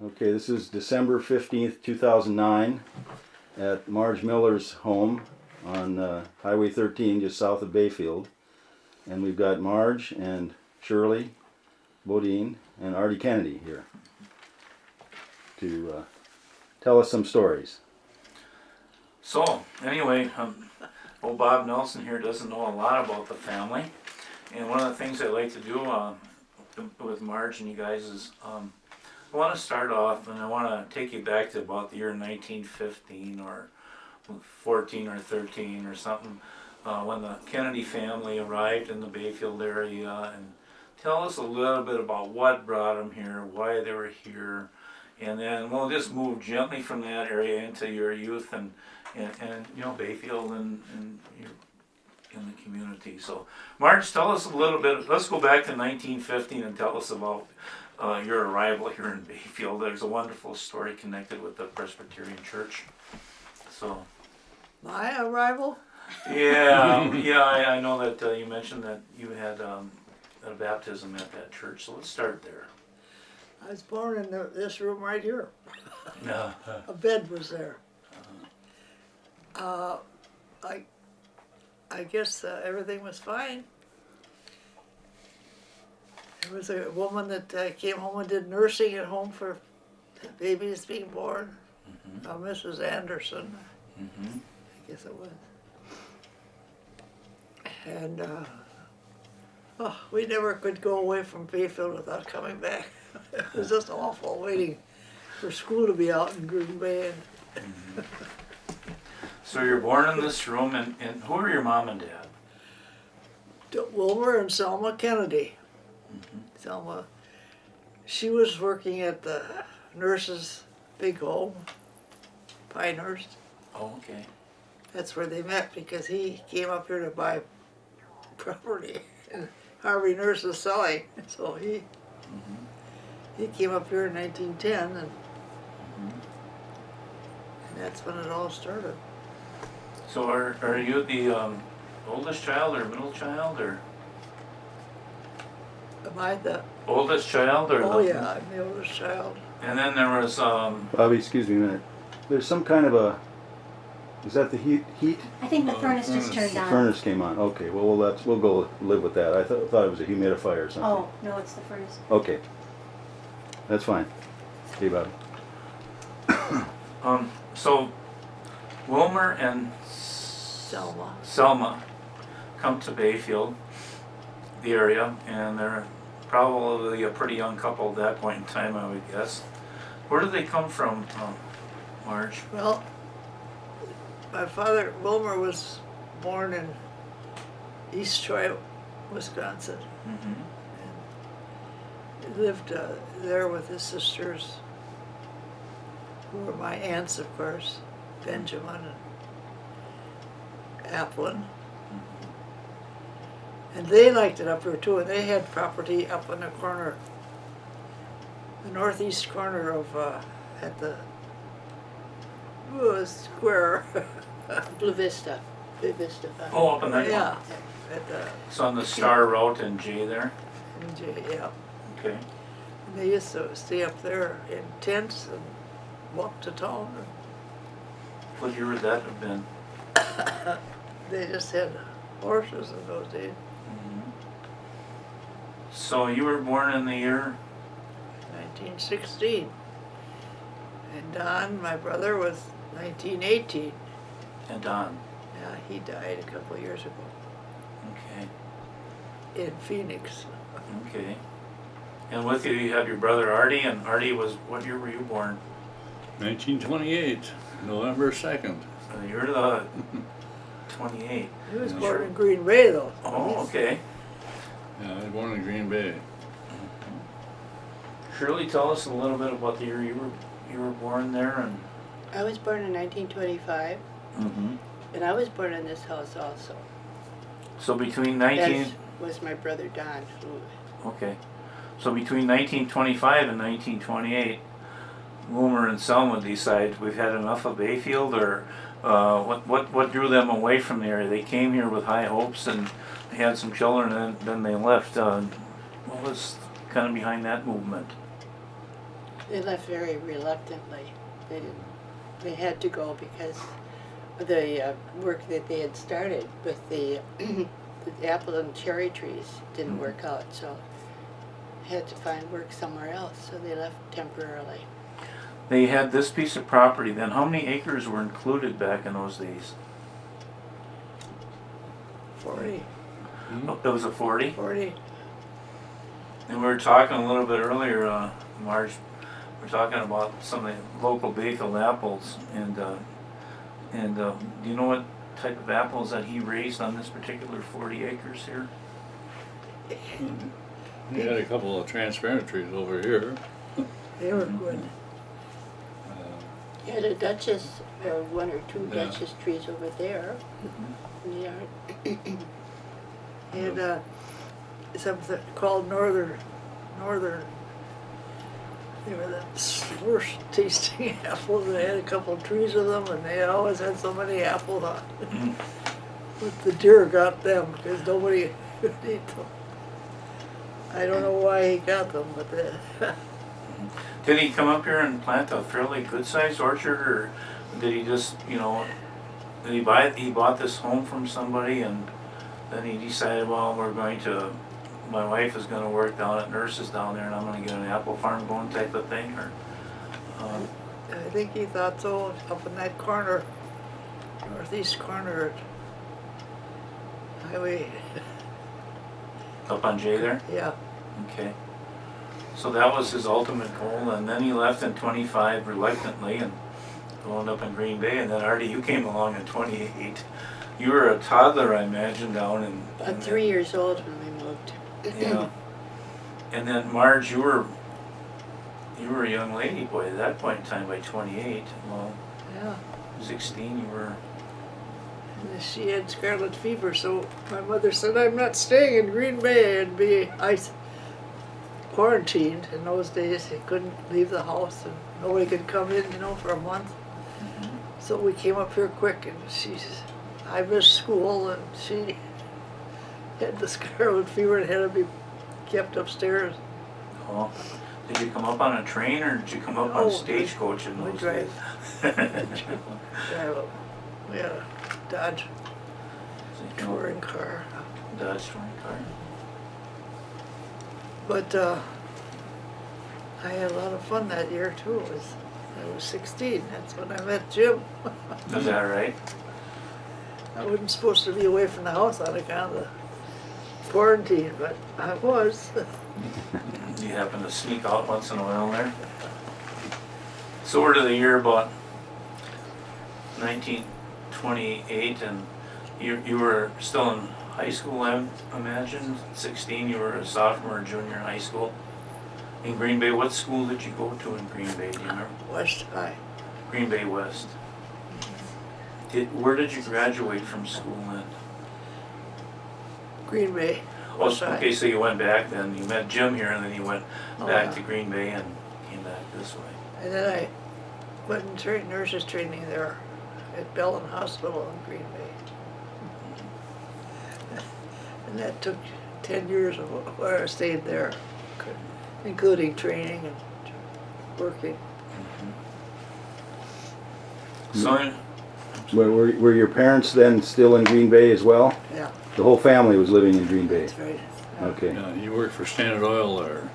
Okay, this is December 15th, 2009 at Marge Miller's home on Highway 13 just south of Bayfield. And we've got Marge and Shirley Bodin and Ardy Kennedy here to tell us some stories. So, anyway, old Bob Nelson here doesn't know a lot about the family. And one of the things I like to do with Marge and you guys is I want to start off and I want to take you back to about the year 1915 or 14 or 13 or something when the Kennedy family arrived in the Bayfield area, and tell us a little bit about what brought them here, why they were here, and then we'll just move gently from that area into your youth and you know, Bayfield and your in the community. So Marge, tell us a little bit, let's go back to 1915 and tell us about your arrival here in Bayfield. There's a wonderful story connected with the Presbyterian Church. So My arrival? yeah, I know that you mentioned that you had a baptism at that church, so let's start there. I was born in this room right here. Yeah. A bed was there. I guess everything was fine. There was a woman that came home and did nursing at home for babies being born. Mrs. Anderson, I guess it was. And we never could go away from Bayfield without coming back. It was just awful waiting for school to be out in Green Bay. And So you're born in this room, and who are your mom and dad? Wilbur and Selma Kennedy. Selma, she was working at the nurse's big home, Pinehurst. Oh, okay. That's where they met because he came up here to buy property. And Harvey Nurse was selling, so he came up here in 1910, and that's when it all started. So are you the oldest child or middle child or Am I the? oldest child or Oh the, yeah, I'm the oldest child. And then there was Bobby, excuse me a minute. There's some kind of a, is that the heat? I think the furnace just turned The on. furnace came on. Okay, well we'll go live with that. I thought it was a humidifier or something. Oh, no, it's the furnace. Okay, that's fine. Okay, Bobby. so Wilmer and Selma come to Bayfield, the area, and they're probably a pretty young couple at that point in time, I would guess. Where did they come from, Marge? Well, my father, Wilmer, was born in East Troy, Wisconsin. He lived there with his sisters, who were my aunts, of course, Benjamin and Applin. And they liked it up here too, and they had property up in the corner, the northeast corner of, at the square. Blue Vista. Blue Vista. Oh, up in that Yeah, one. at the, So on the Star Route and J there? yeah. Okay. And they used to stay up there in tents and walk to town. What year would that have been? They just had horses in those days. So you were born in the year? 1916. And Don, my brother, was 1918. And Don. Yeah, he died a couple of years ago Okay. in Phoenix. Okay. And with you, you have your brother Ardy, and Ardy was, what year were you born? 1928, November 2nd. You're the 28. He was Yeah, born sure. in Green Bay, though. Oh, okay. Yeah, I was born in Green Bay. Shirley, tell us a little bit about the year you were born there, and. I was born in 1925, and I was born in this house also. So between That was my brother Don, who Okay. So between 1925 and 1928, Wilmer and Selma decide we've had enough of Bayfield, or what drew them away from the area? They came here with high hopes and they had some children, and then they left. What was kind of behind that movement? They left very reluctantly. They didn't. They had to go because of the work that they had started with the, the apple and cherry trees didn't work out, so had to find work somewhere else. So they left temporarily. They had this piece of property then. How many acres were included back in those days? 40, Oh, it was a 40? 40. And we were talking a little bit earlier, Marge, we're talking about some of the local Bayfield apples, and do you know what type of apples that he raised on this particular 40 acres here? He had a couple of transparent trees over here. They were good. He had a Duchess, or one or two Yeah. Duchess trees over there in the yard. And something called Northern. They were the worst tasting apples. They had a couple of trees of them, and they always had so many apples on. But the deer got them because nobody could eat them. I don't know why he got them, but Did he come up here and plant a fairly good-sized orchard, or did he just, you know, did he bought this home from somebody and then he decided, well, my wife is gonna work down at Nurse's down there and I'm gonna get an apple farm going type of thing, or? I think he thought so, up in that corner, northeast corner at Highway, Up on J there? yeah. Okay. So that was his ultimate goal, and then he left in 25 reluctantly and wound up in Green Bay, and then Ardy, you came along in 28. You were a toddler, I imagine, down in... About 3 years old when we moved. Yeah. And then Marge, you were a young lady boy at that point in time by 28. Well, Yeah. 16 you were... And she had scarlet fever, so my mother said, I'm not staying in Green Bay and be quarantined. In those days, they couldn't leave the house and nobody could come in, for a month. So we came up here quick, and I missed school, and she had the scarlet fever and had to be kept upstairs. Oh. Did you come up on a train or did you come up on No, stagecoach in we those drive. days? We had a Dodge So you came up- touring car. Dodge touring car. But I had a lot of fun that year too. I was 16. That's when I met Jim. Is that right? I wasn't supposed to be away from the house on account of the quarantine, but I was. You happen to sneak out once in a while there? So we're to the year about 1928, and you were still in high school, I imagine. 16, you were a sophomore or junior in high school. In Green Bay, what school did you go to in Green Bay? Do you remember? West High. Green Bay West. Where did you graduate from school then? Green Bay. Oh, West High. okay, so you went back then. You met Jim here, and then you went Oh, back yeah. to Green Bay and came back this way. And then I went and nurses training there at Bellin Hospital in Green Bay. And that took 10 years of where I stayed there, including training and working. So, Were your parents then still in Green Bay as well? Yeah, The whole family was living in Green Bay? that's right. Okay. Yeah, he worked for Standard Oil there.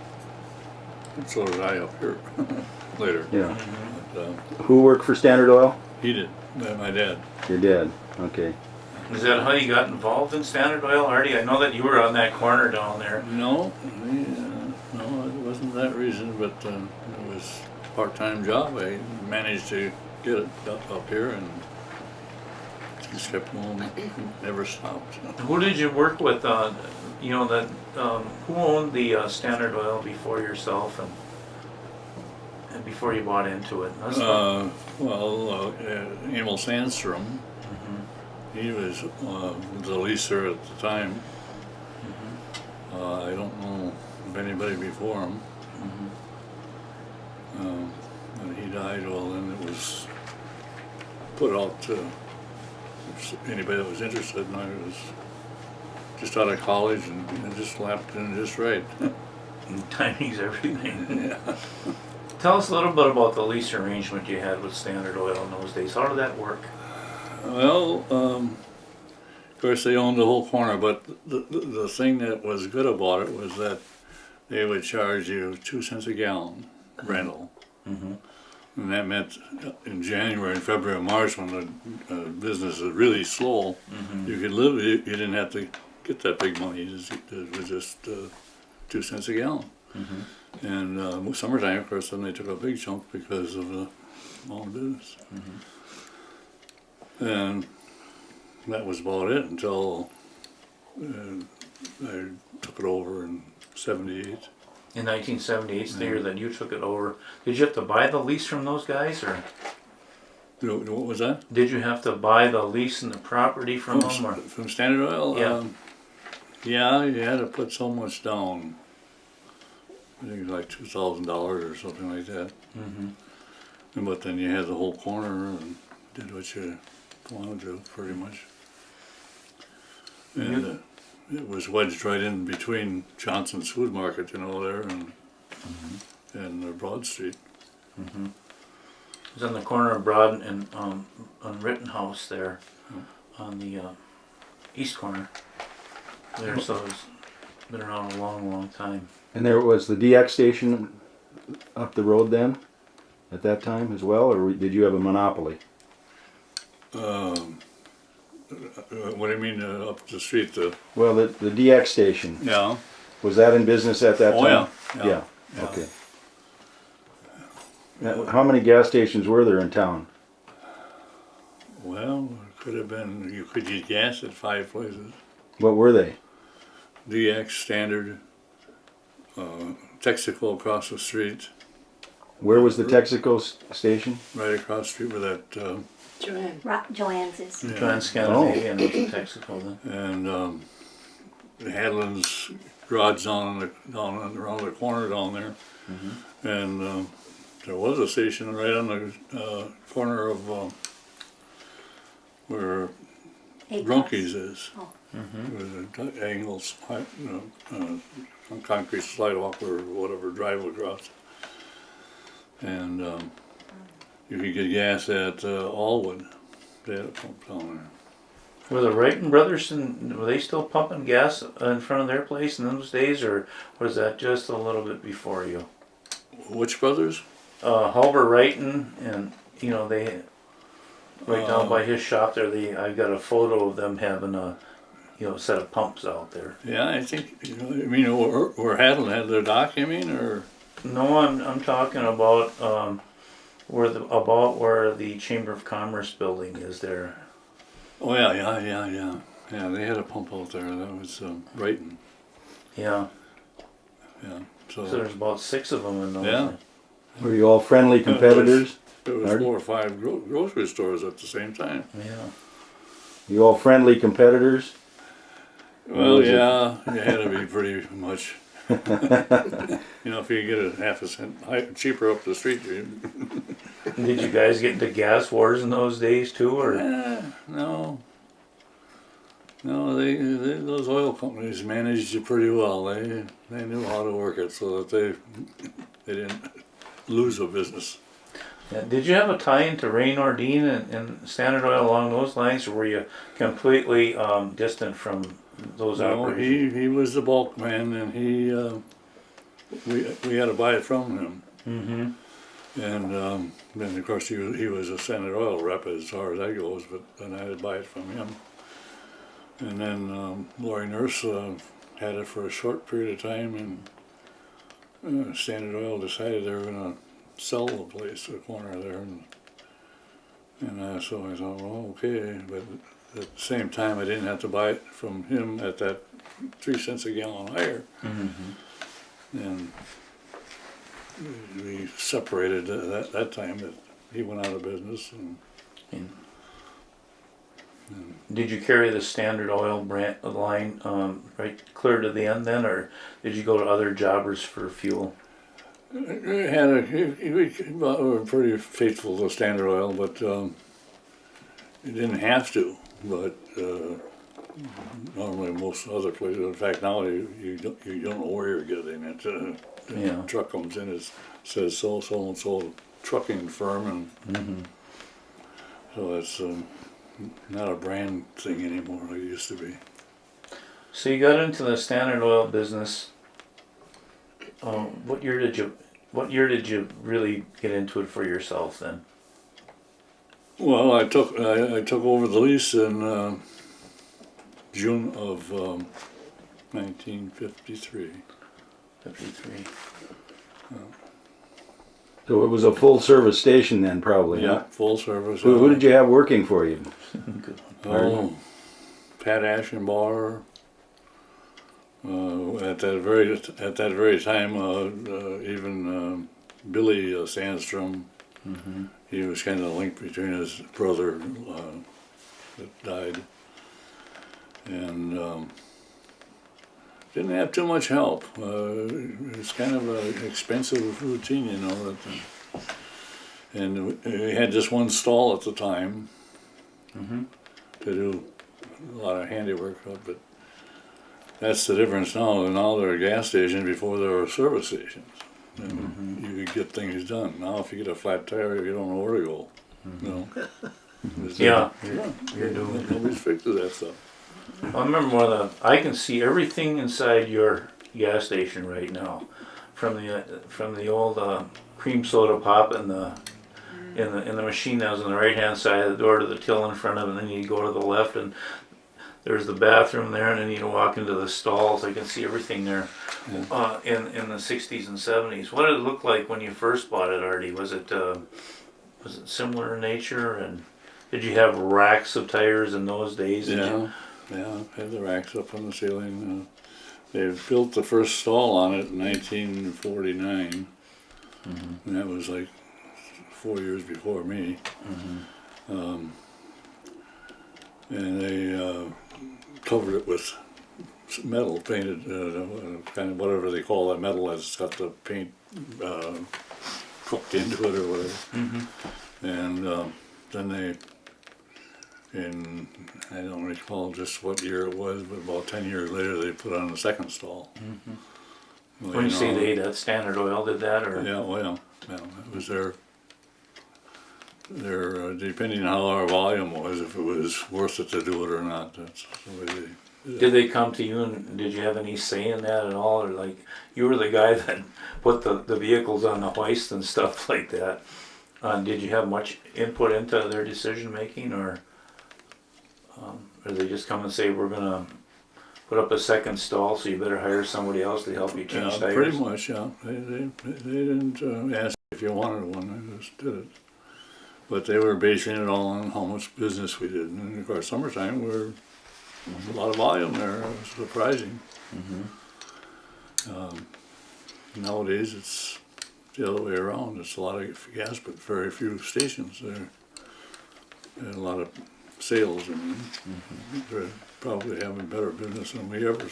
And so did I up here later. Yeah. But, Who worked for Standard Oil? he did, my dad. Your dad. Okay. is that how you got involved in Standard Oil, Ardy? I know that you were on that corner down there. No, no, it wasn't that reason, but it was a part-time job. I managed to get it up here and just kept going, never stopped. Who did you work with? Who owned the Standard Oil before yourself and before you bought into it? That's the- Emil Sandstrom, he was the leaser at the time. I don't know of anybody before him. When he died, well, then it was put out to anybody that was interested, and I was just out of college and it just lapped in just right. Timing's everything. Yeah. Tell us a little bit about the lease arrangement you had with Standard Oil in those days. How did that work? Well, of course they owned the whole corner, but the thing that was good about it was that they would charge you 2 cents a gallon rental. Mm-hmm. And that meant in January and February and March, when the business was really slow, you could live, you didn't have to get that big money. It was just 2 cents a gallon. And summertime, of course, then they took a big chunk because of the small business. And that was about it until I took it over in '78. In 1978, the year that you took it over, did you have to buy the lease from those guys, or What was that? did you have to buy the lease and the property from them? Or? From Standard Oil? Yeah. Yeah, you had to put so much down. I think it was like $2,000 or something like that. But then you had the whole corner and did what you wanted to, pretty much. And it was wedged right in between Johnson's Food Market, there, and Broad Street. It was on the corner of Broad and on Rittenhouse there, on the east corner. There, so it's been around a long, long time. And there was the DX station up the road then, at that time as well, or did you have a monopoly? What do you mean up the street? Well, the DX station, Yeah. was that in business at that Oh, time? yeah. Yeah, okay. Now, how many gas stations were there in town? Well, it could have been, you could get gas at 5 places. What were they? DX, Standard, Texaco across the street, Where was the Texaco station? right across the street with that, Joanne. Joanne's is. Yeah. Trans Scandinavian was in Texaco then. and Hadlin's garage down around the corner down there. And there was a station right on the corner of where Apex. Grunke's is. Oh. With an angled concrete sidewalk or whatever, drive across. And you could get gas at Allwood. They had a pump down there. Were the Wrighton brothers, were they still pumping gas in front of their place in those days, or was that just a little bit before you? Which brothers? Halber Wrighton, and they right down by his shop there. I got a photo of them having a set of pumps out there. Yeah, I think, where Hadlin had their dock, you mean, or? No, I'm talking about where the Chamber of Commerce building is there. Oh, yeah. Yeah, they had a pump out there. That was Brighton. Yeah. Yeah. So there's about 6 of them in those. Yeah. Were you all friendly competitors? There was Ardy? 4 or 5 grocery stores at the same time. Yeah. You all friendly competitors? Well, was it? yeah, you had to be pretty much. If you get a half a cent cheaper up the street, Did you guys get into gas wars in those days too, or? no. No, they those oil companies managed it pretty well. They knew how to work it so that they didn't lose a business. Yeah. Did you have a tie into Ray Nordine and Standard Oil along those lines, or were you completely distant from those No, operations? he was the bulk man, and we had to buy it from him. Mm-hmm. And then of course he was a Standard Oil rep as far as that goes, but then I had to buy it from him. And then Lori Nurse had it for a short period of time, and Standard Oil decided they were going to sell the place, the corner there, and so I thought, well, okay, but at the same time I didn't have to buy it from him at that 3 cents a gallon higher. And we separated at that time. That he went out of business, and Did you carry the Standard Oil brand line right clear to the end then, or did you go to other jobbers for fuel? we were pretty faithful to Standard Oil, but we didn't have to. But normally most other places. In fact, now you don't know where you're getting it. The Yeah. truck comes in, it says so and so trucking firm, and so it's not a brand thing anymore like it used to be. So you got into the Standard Oil business. What year did you really get into it for yourself then? Well, I took over the lease in June of 1953. 53. So it was a full service station then, probably. Yeah, Huh? full service. Who did you have working for you? Oh, Pat Ashenbar. At that very time, even Billy Sandstrom. He was kind of the link between his brother that died, and didn't have too much help. It was kind of an expensive routine, you know. And we had just one stall at the time to do a lot of handiwork, but that's the difference now. Now there are gas stations before there are service stations. And you could get things done. Now if you get a flat tire, you don't know where to go. You know? Yeah, you're doing. Nobody's fixing that stuff. I remember I can see everything inside your gas station right now, from the old cream soda pop in the machine that was on the right hand side of the door to the till in front of it, and then you go to the left and there's the bathroom there, and then you walk into the stalls. I can see everything there in the 60s and 70s. What did it look like when you first bought it, Ardy? Was it similar in nature, and did you have racks of tires in those days? Yeah, had the racks up on the ceiling. They built the first stall on it in 1949, and that was like 4 years before me. And they covered it with metal, painted, kind of whatever they call that metal that's got the paint cooked into it or whatever. And then they, I don't recall just what year it was, but about 10 years later they put on the second stall. Well, When you say they, that Standard Oil did that, or? Yeah, well, it was their depending on how our volume was, if it was worth it to do it or not. That's the way they did it. Did they come to you and did you have any say in that at all, or like you were the guy that put the vehicles on the hoist and stuff like that? Did you have much input into their decision making, or they just come and say we're gonna put up a second stall, so you better hire somebody else to help you change tires? Pretty much, yeah. They didn't ask if you wanted one, they just did it. But they were basing it all on how much business we did. And of course, summertime, a lot of volume there. It was surprising. Nowadays, it's the other way around. It's a lot of gas, but very few stations there. And a lot of sales. And they're probably having better business than we ever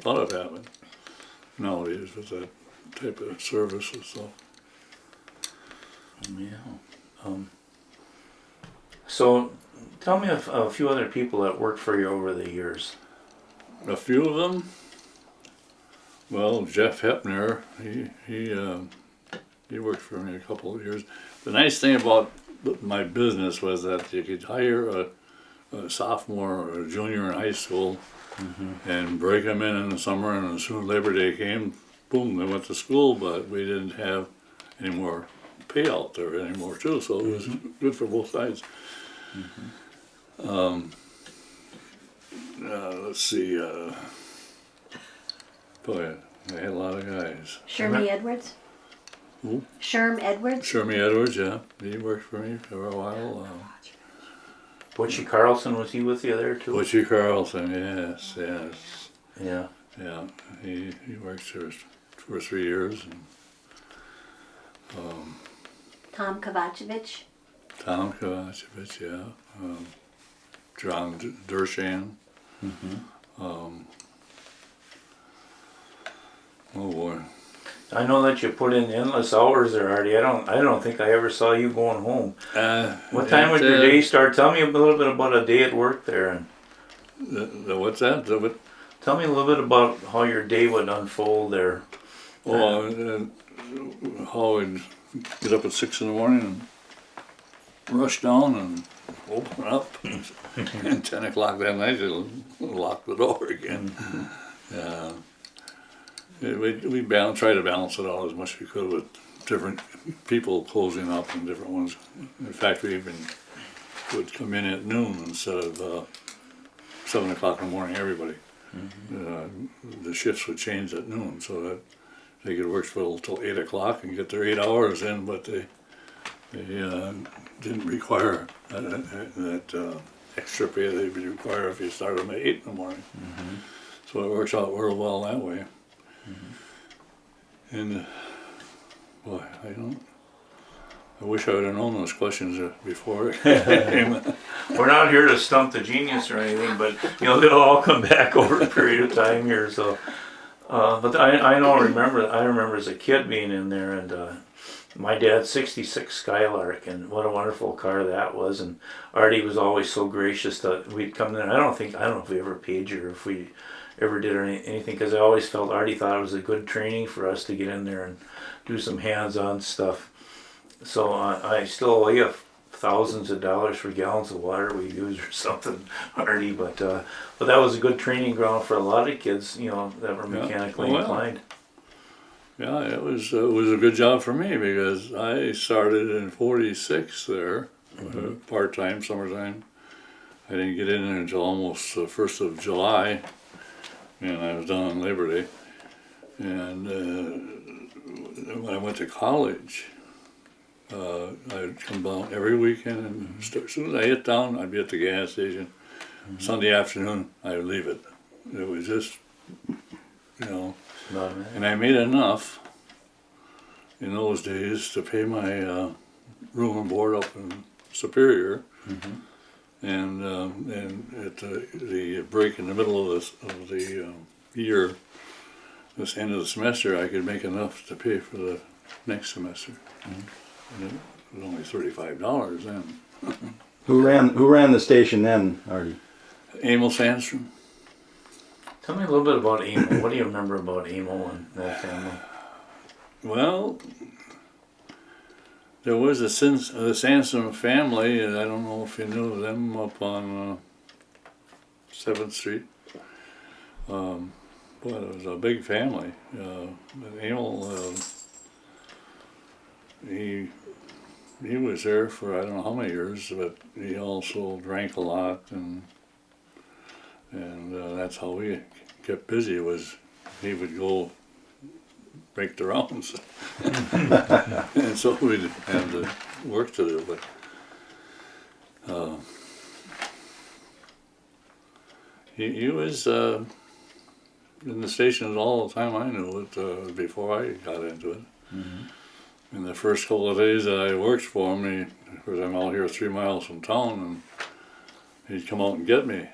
thought of having nowadays with that type of service and stuff. Yeah. So, tell me a few other people that worked for you over the years. A few of them. Well, Jeff Hepner, he worked for me a couple of years. The nice thing about my business was that you could hire a sophomore or a junior in high school and break them in the summer, and as soon as Labor Day came, boom, they went to school, but we didn't have any more payout there anymore too, so it was good for both sides. Let's see, boy, I had a lot of guys. Shermy Edwards? Who? Sherm Edwards? Shermy Edwards, yeah, he worked for me for a while. Butchie Carlson, was he with you there too? Butchie Carlson, yes. Yeah. Yeah, he worked there for 3 years. And, Tom Kovacevic? Tom Kovacevic, yeah. John Dershan. Oh boy. I know that you put in endless hours there, Ardy. I don't think I ever saw you going home. What time would your day start? Tell me a little bit about a day at work there. What's that? Tell me a little bit about how your day would unfold there. How I'd get up at 6 in the morning and rush down and open up, and 10 o'clock that night they'll lock the door again. We try to balance it out as much as we could with different people closing up and different ones. In fact, we even would come in at noon instead of 7 o'clock in the morning, everybody. The shifts would change at noon so that they could work till 8 o'clock and get their 8 hours in, but they didn't require that extra pay they would require if you started them at 8 in the morning. So it works out real well that way. And boy, I wish I would have known those questions before. We're not here to stump the genius or anything, but they'll all come back over a period of time here. So, but I remember as a kid being in there, and my dad's '66 Skylark, and what a wonderful car that was. And Ardy was always so gracious that we'd come in. I don't know if we ever paid you or if we ever did anything, because I always felt Ardy thought it was a good training for us to get in there and do some hands-on stuff. So I still owe you thousands of dollars for gallons of water we use or something, Ardy. But that was a good training ground for a lot of kids, that were mechanically inclined. Yeah, it was a good job for me because I started in '46 there, part-time, summertime. I didn't get in there until almost the 1st of July, and I was done on Labor Day. And when I went to college, I'd come down every weekend, and as soon as I hit town, I'd be at the gas station. Sunday afternoon, I would leave it. It was just, and I made enough in those days to pay my room and board up in Superior. And at the break in the middle of the year, this end of the semester, I could make enough to pay for the next semester. And it was only $35 then. Who ran the station then, Ardy? Emil Sandstrom. Tell me a little bit about Emil. What do you remember about Emil and that family? Well, there was the Hanson family, and I don't know if you knew them, up on 7th Street. But it was a big family. But Emil, he was there for I don't know how many years, but he also drank a lot, and that's how we kept busy. Was he would go make the rounds, and so we'd have the work to do. But he was in the station all the time I knew it before I got into it. In the first couple of days that I worked for him, because I'm out here 3 miles from town, and he'd come out and get me.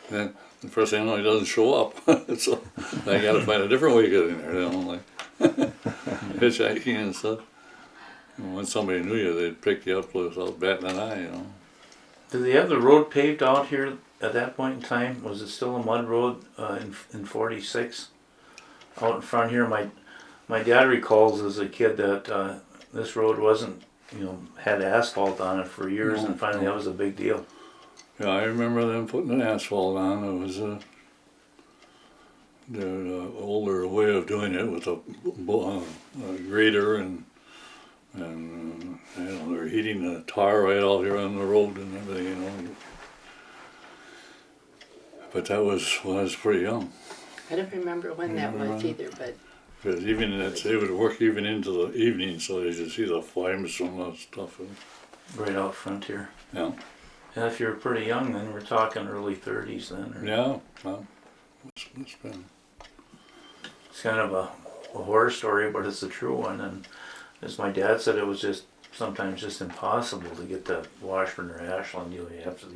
Then the first thing I know, he doesn't show up. So I got to find a different way to get in there. Like hitchhiking and stuff. And when somebody knew you, they'd pick you up without batting an eye. Did they have the road paved out here at that point in time? Was it still a mud road in '46? Out in front here, my dad recalls as a kid that this road wasn't, had asphalt on it for years, and finally that was a big deal. Yeah, I remember them putting the asphalt on. It was the older way of doing it with a grader, and they're heating the tar right out here on the road and everything, But that was when I was pretty young. I don't remember when that was either, but Because they would work even into the evening, so you could see the flames from the stuff. Right out front here. Yeah. And if you're pretty young, then we're talking early 30s then. Or Yeah. Well, it's been. It's kind of a horror story, but it's a true one. And as my dad said, it was sometimes just impossible to get to Washburn or Ashland. You have to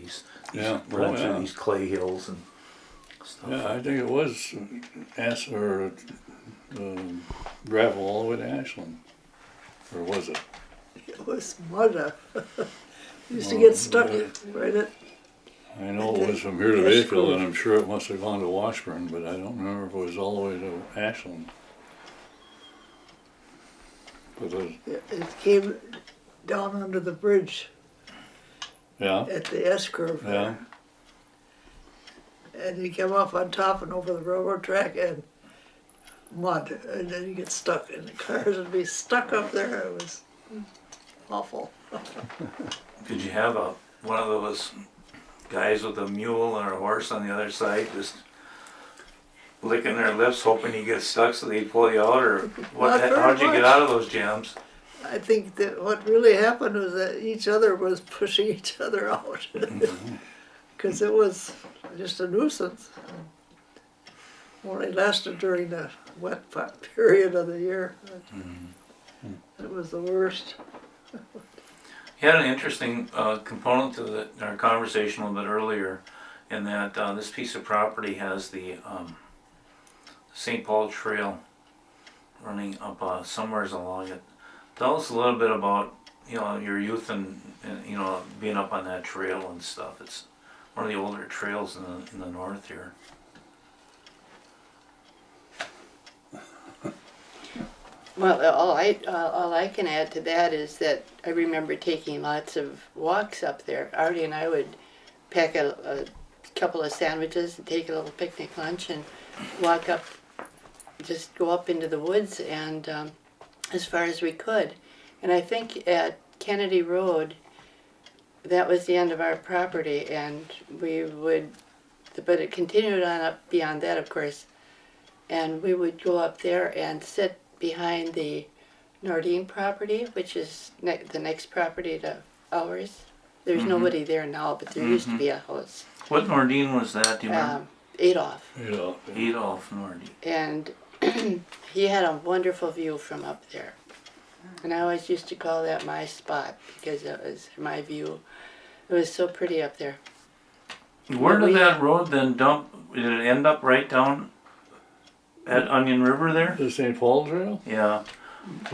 run through these clay hills and stuff. Yeah, I think it was gravel all the way to Ashland, or was it? It was mud. Used to get stuck right at I know it was from here to Bayfield, and I'm sure it must have gone to Washburn, but I don't remember if it was all the way to Ashland. But It came down under the bridge yeah, at the S curve yeah. there. And you come off on top and over the railroad track and mud, and then you get stuck, and the cars would be stuck up there. It was awful. Did you have one of those guys with a mule or a horse on the other side just licking their lips hoping you get stuck so they'd pull you out, or Not very how'd you get much. out of those jams? I think that what really happened was that each other was pushing each other out. Because it was just a nuisance. Only lasted during the wet period of the year. It was the worst. You had an interesting component to our conversation a little bit earlier, in that this piece of property has the St. Paul Trail running up somewheres along it. Tell us a little bit about your youth and being up on that trail and stuff. It's one of the older trails in the north here. Well, all I can add to that is that I remember taking lots of walks up there. Ardy and I would pack a couple of sandwiches and take a little picnic lunch and walk up, just go up into the woods and as far as we could. And I think at Kennedy Road, that was the end of our property, and we would, but it continued on up beyond that, of course, and we would go up there and sit behind the Nordine property, which is the next property to ours. There's nobody there now, but there used to be a house. What Nordine was that? Do you remember? Adolf. Yeah. Adolf Nordine. And he had a wonderful view from up there. And I always used to call that my spot because it was my view. It was so pretty up there. Where did that road then dump? Did it end up right down at Onion River there? The St. Paul Trail? Yeah,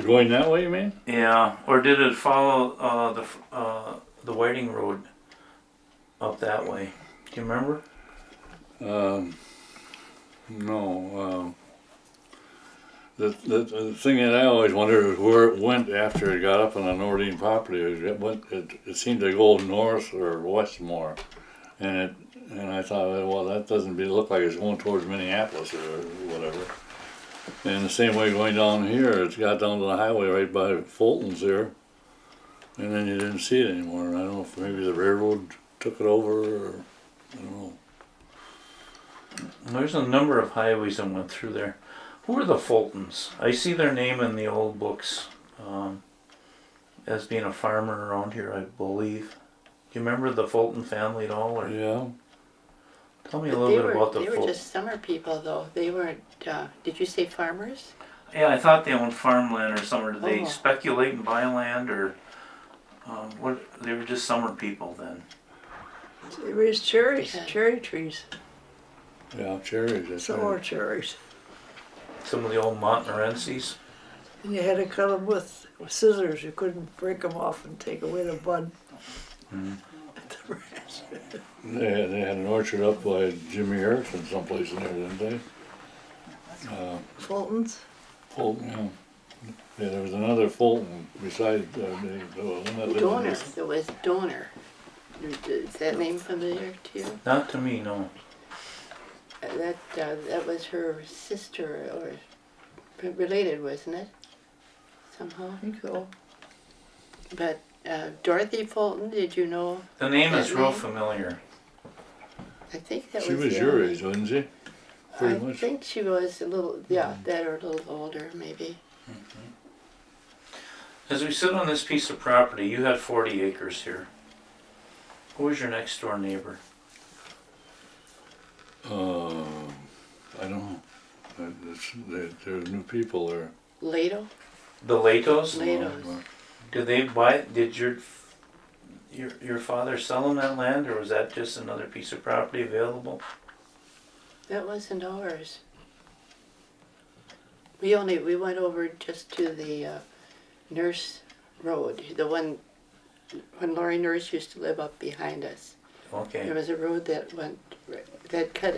Going that way, you mean? yeah. Or did it follow the Whiting Road up that way? Do you remember? No. The thing that I always wondered is where it went after it got up on the Nordine property. It seemed to go north or west more, and I thought, well, that doesn't look like it's going towards Minneapolis or whatever. And the same way going down here, it's got down to the highway right by Fulton's there, and then you didn't see it anymore. And I don't know if maybe the railroad took it over, or I don't know. There's a number of highways that went through there. Who are the Fultons? I see their name in the old books as being a farmer around here, I believe. Do you remember the Fulton family at all? Or Yeah. tell me a little bit about the They were Fultons. just summer people, though. They weren't, did you say farmers? Yeah, I thought they owned farmland or somewhere. Did they Oh. speculate and buy land, or what? They were just summer people then. They raised cherries, Okay. cherry trees, Yeah, cherries. That's some right. more cherries. Some of the old Montmorencies. And you had to cut them with scissors. You couldn't break them off and take away the bud. At the branch. They had an orchard up by Jimmy Erickson someplace in there, didn't they? Fulton's. Fulton, yeah. Yeah, there was another Fulton beside the one that lived in Donor. this. There was Donor. Is that name familiar to you? Not to me, no. That was her sister, or related, wasn't it? Somehow. I think so. But Dorothy Fulton, did you know? The name is That real name? familiar. I think that She was was the your only- age, wasn't she? I Pretty much. think she was a little, yeah, that or a little older, maybe. As we sit on this piece of property, you had 40 acres here. Who was your next door neighbor? I don't know. There are new people there. Lato? The Latos? Latos. Did they buy? Did your father sell them that land, or was that just another piece of property available? That wasn't ours. We went over just to the Nurse Road, the one when Laurie Nurse used to live up behind us. Okay. There was a road that went, that cut,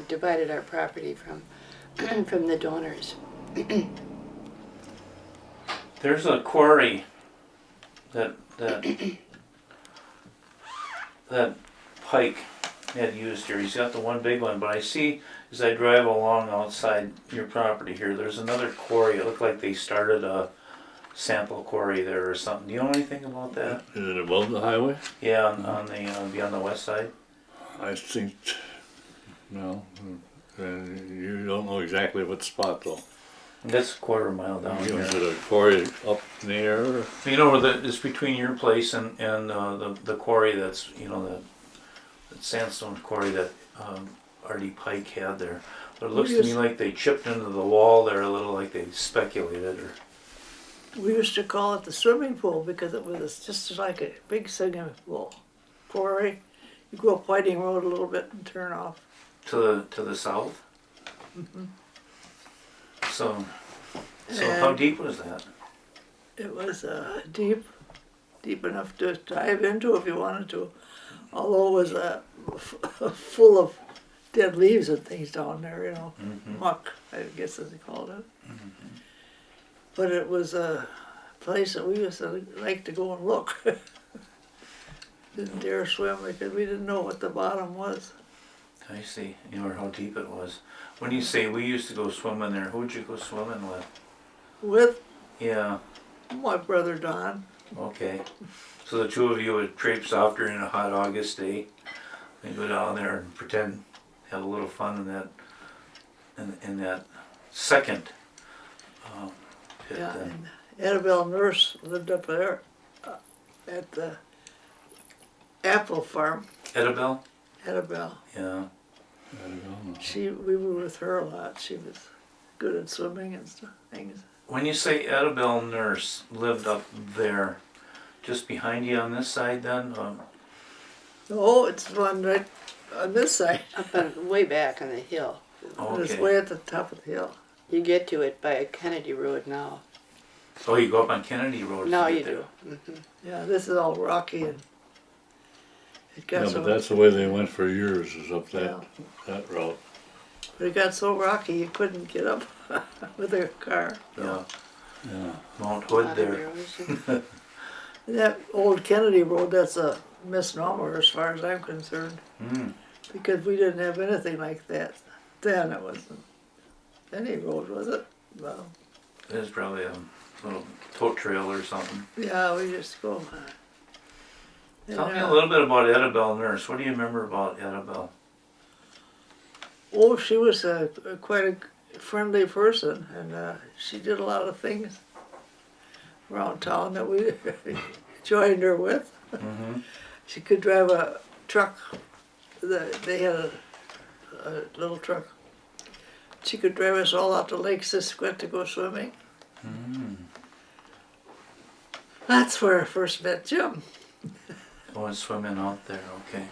divided our property from, from the donors. There's a quarry that that Pike had used here. He's got the one big one, but I see as I drive along outside your property here, there's another quarry. It looked like they started a sample quarry there or something. Do you know anything about that? Is it above the highway? Yeah, on the be on the west side. I think, no, you don't know exactly what spot though. That's a quarter mile down here. Is it a quarry up in the air? Or? You know where it's between your place and the quarry that's the sandstone quarry that Ardy Pike had there. But it looks to me like they chipped into the wall there a little, like they speculated. Or We used to call it the swimming pool because it was just like a big swimming pool. Quarry, you go up Whiting Road a little bit and turn off. to the south. So how And deep was that? it was deep enough to dive into if you wanted to. Although it was full of dead leaves and things down there, muck, I guess as they called it. But it was a place that we used to like to go and look. Didn't dare swim because we didn't know what the bottom was. I see. Or how deep it was. When you say we used to go swimming there, who'd you go swimming with? With Yeah. my brother Don. Okay. So the two of you would traipse off during a hot August day and go down there and pretend, have a little fun in that second pit. Yeah, Then. and Annabelle Nurse lived up there at the apple farm. Edabelle? Annabelle. Yeah. I don't know. We were with her a lot. She was good at swimming and stuff, things. When you say Edabelle Nurse lived up there, just behind you on this side then? Oh, it's one right on this side. Up on, way back on the hill. It's Okay. way at the top of the hill. You get to it by Kennedy Road now. Oh, you go up on Kennedy Road. to Now get you there. do. Yeah, this is all rocky and it got Yeah, so but that's the way they went for years, is up Yeah. that route. but it got so rocky you couldn't get up with a car. Yeah. Yeah. Mount Hood Lot of there. erosion. That old Kennedy Road, that's a misnomer as far as I'm concerned. Mm. Because we didn't have anything like that. Then it wasn't any road, was it? Well, There's probably a little tote trail or something. yeah, we just go. Tell me a little bit about Edabelle Nurse. What do you remember about Edabelle? Oh, she was quite a friendly person, and she did a lot of things around town that we joined her with. Mm-hmm. She could drive a truck. They had a little truck. She could drive us all out to Lake Siskiyou to go swimming. Mm. That's where I first met Jim. Going swimming out there, okay.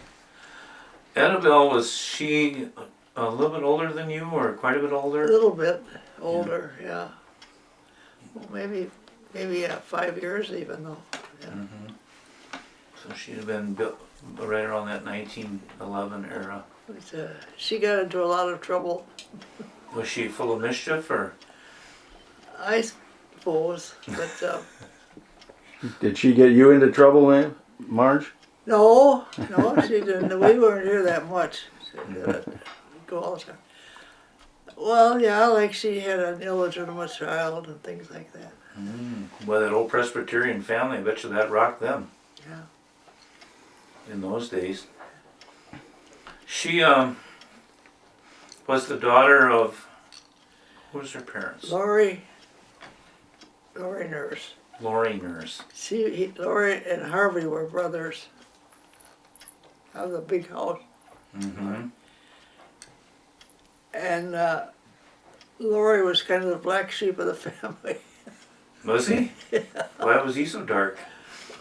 Edabelle, was she a little bit older than you or quite a bit A older? little bit older, yeah. Well, maybe 5 years even though. Yeah. Mm-hmm. So she'd have been built right around that 1911 era. But, she got into a lot of trouble, Was she full of mischief or? I suppose. But Did she get you into trouble, Marge? no, she didn't. We weren't here that much. She didn't go all the time. Well, yeah, like she had an illegitimate child and things like that. Well, that old Presbyterian family, I bet you that rocked them Yeah. in those days. She was the daughter of, who was her parents? Lori Nurse. Lori Nurse. Lori and Harvey were brothers. Of the big house. Mm-hmm. And Lori was kind of the black sheep of the family. Was he? Why was he so dark?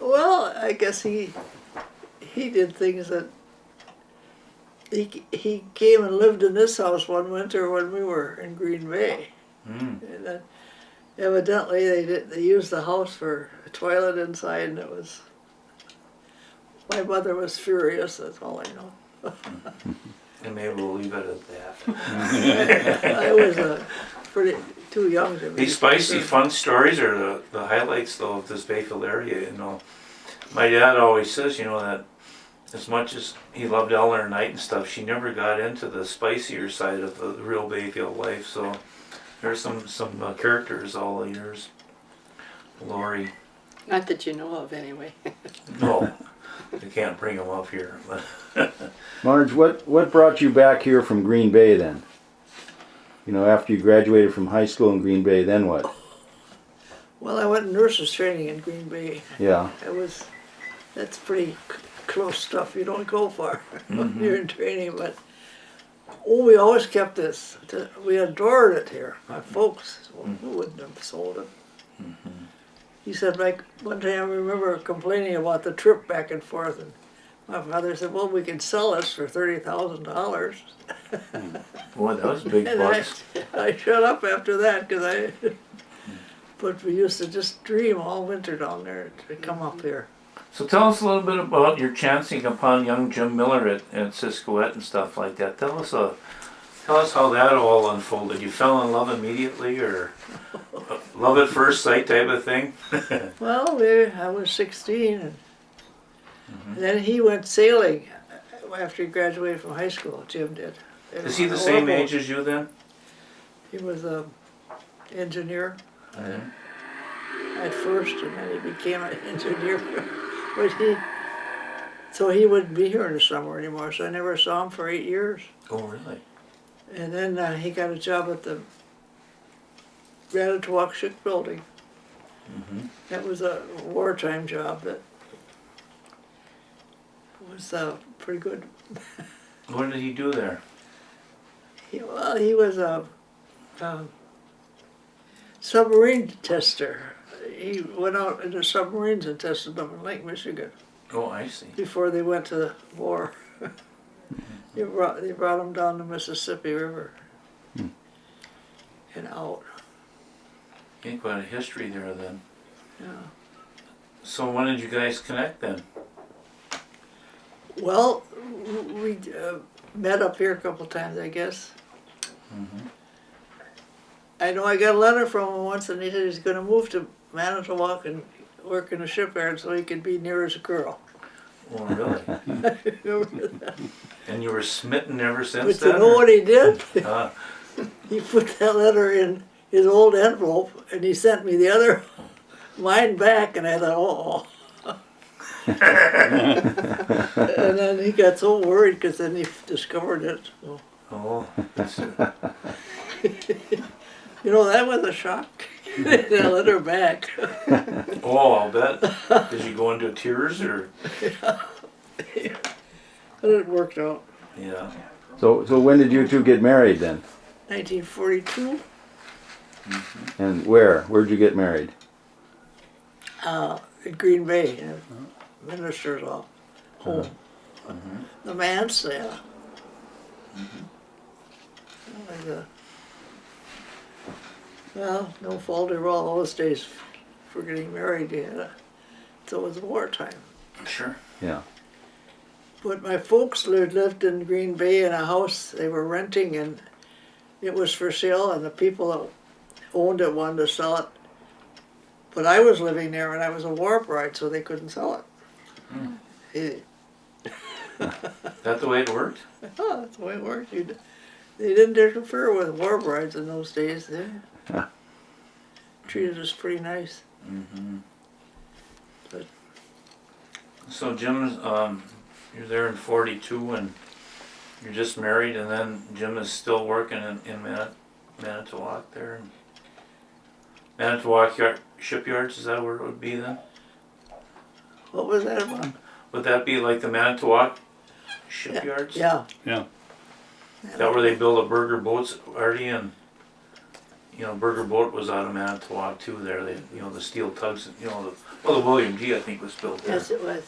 Well, I guess he did things that he came and lived in this house one winter when we were in Green Bay. Mm. And then evidently they used the house for a toilet inside, and it was My mother was furious, that's all I know. And maybe we'll leave it at that. I was pretty too young to be. These spicy, fun stories are the highlights, though, of this Bayfield area. You know, my dad always says, you know, that as much as he loved Eleanor Knight and stuff, she never got into the spicier side of the real Bayfield life. So there's some characters all the years. Lori, Not that you know of, anyway. no, I can't bring them up here. But Marge, what brought you back here from Green Bay then? You know, after you graduated from high school in Green Bay, then what? Well, I went nurses training in Green Bay. Yeah. That's pretty close stuff. You don't go far when you're in training, but we always kept this. We adored it here. My folks, who wouldn't have sold it? He said, like, one time I remember complaining about the trip back and forth, and my father said, well, we can sell this for $30,000. boy, that was big And bucks. I shut up after that, because but we used to just dream all winter down there to come up here. So tell us a little bit about your chancing upon young Jim Miller at Siskoet and stuff like that. Tell us how that all unfolded. You fell in love immediately, or love at first sight type of thing? Well, I was 16, and then he went sailing after he graduated from high school. Jim did. Is he the same age as you then? He was a engineer at first, and then he became an engineer. But so he wouldn't be here in the summer anymore. So I never saw him for 8 years. Oh, really? And then he got a job at the Manitowoc Shipbuilding. That was a wartime job that was pretty good. What did he do there? He was a submarine tester. He went out into submarines and tested them in Lake Michigan Oh, I see. before they went to the war. They brought them down the Mississippi River and out. Ain't quite a history there then. Yeah. So when did you guys connect then? Well, we met up here a couple times, I guess. I know I got a letter from him once, and he said he's going to move to Manitowoc and work in a shipyard so he could be near his girl. Oh, really? Remember that? And you were smitten ever since But you then? know what he did? Ah, He put that letter in his old envelope, and he sent me the other, mine back, and I thought, oh. And then he got so worried because then he discovered it. So. oh, that's it. You know, that was a shock. That letter back. Oh, I'll bet. Did you go into tears or? But it worked out. Yeah. So when did you two get married then? 1942, And where? Where'd you get married? in Green Bay, in a minister's home. The manse, yeah. Well, no fault of all those days for getting married. So it was wartime. Sure. Yeah. But my folks lived in Green Bay in a house they were renting, and it was for sale, and the people that owned it wanted to sell it. But I was living there, and I was a war bride, so they couldn't sell it. That the way it worked? Oh, that's the way it worked. They didn't interfere with war brides in those days. They treated us pretty nice. But So Jim, you're there in 42 and you're just married, and then Jim is still working in Manitowoc there. Manitowoc shipyards, is that where it would be then? what was that about? Would that be like the Manitowoc shipyards? Yeah. Yeah. Is that where they build the Burger boats, Ardy? And Burger boat was out of Manitowoc too. There, the steel tugs. The William G. I think was built there Yes, it was.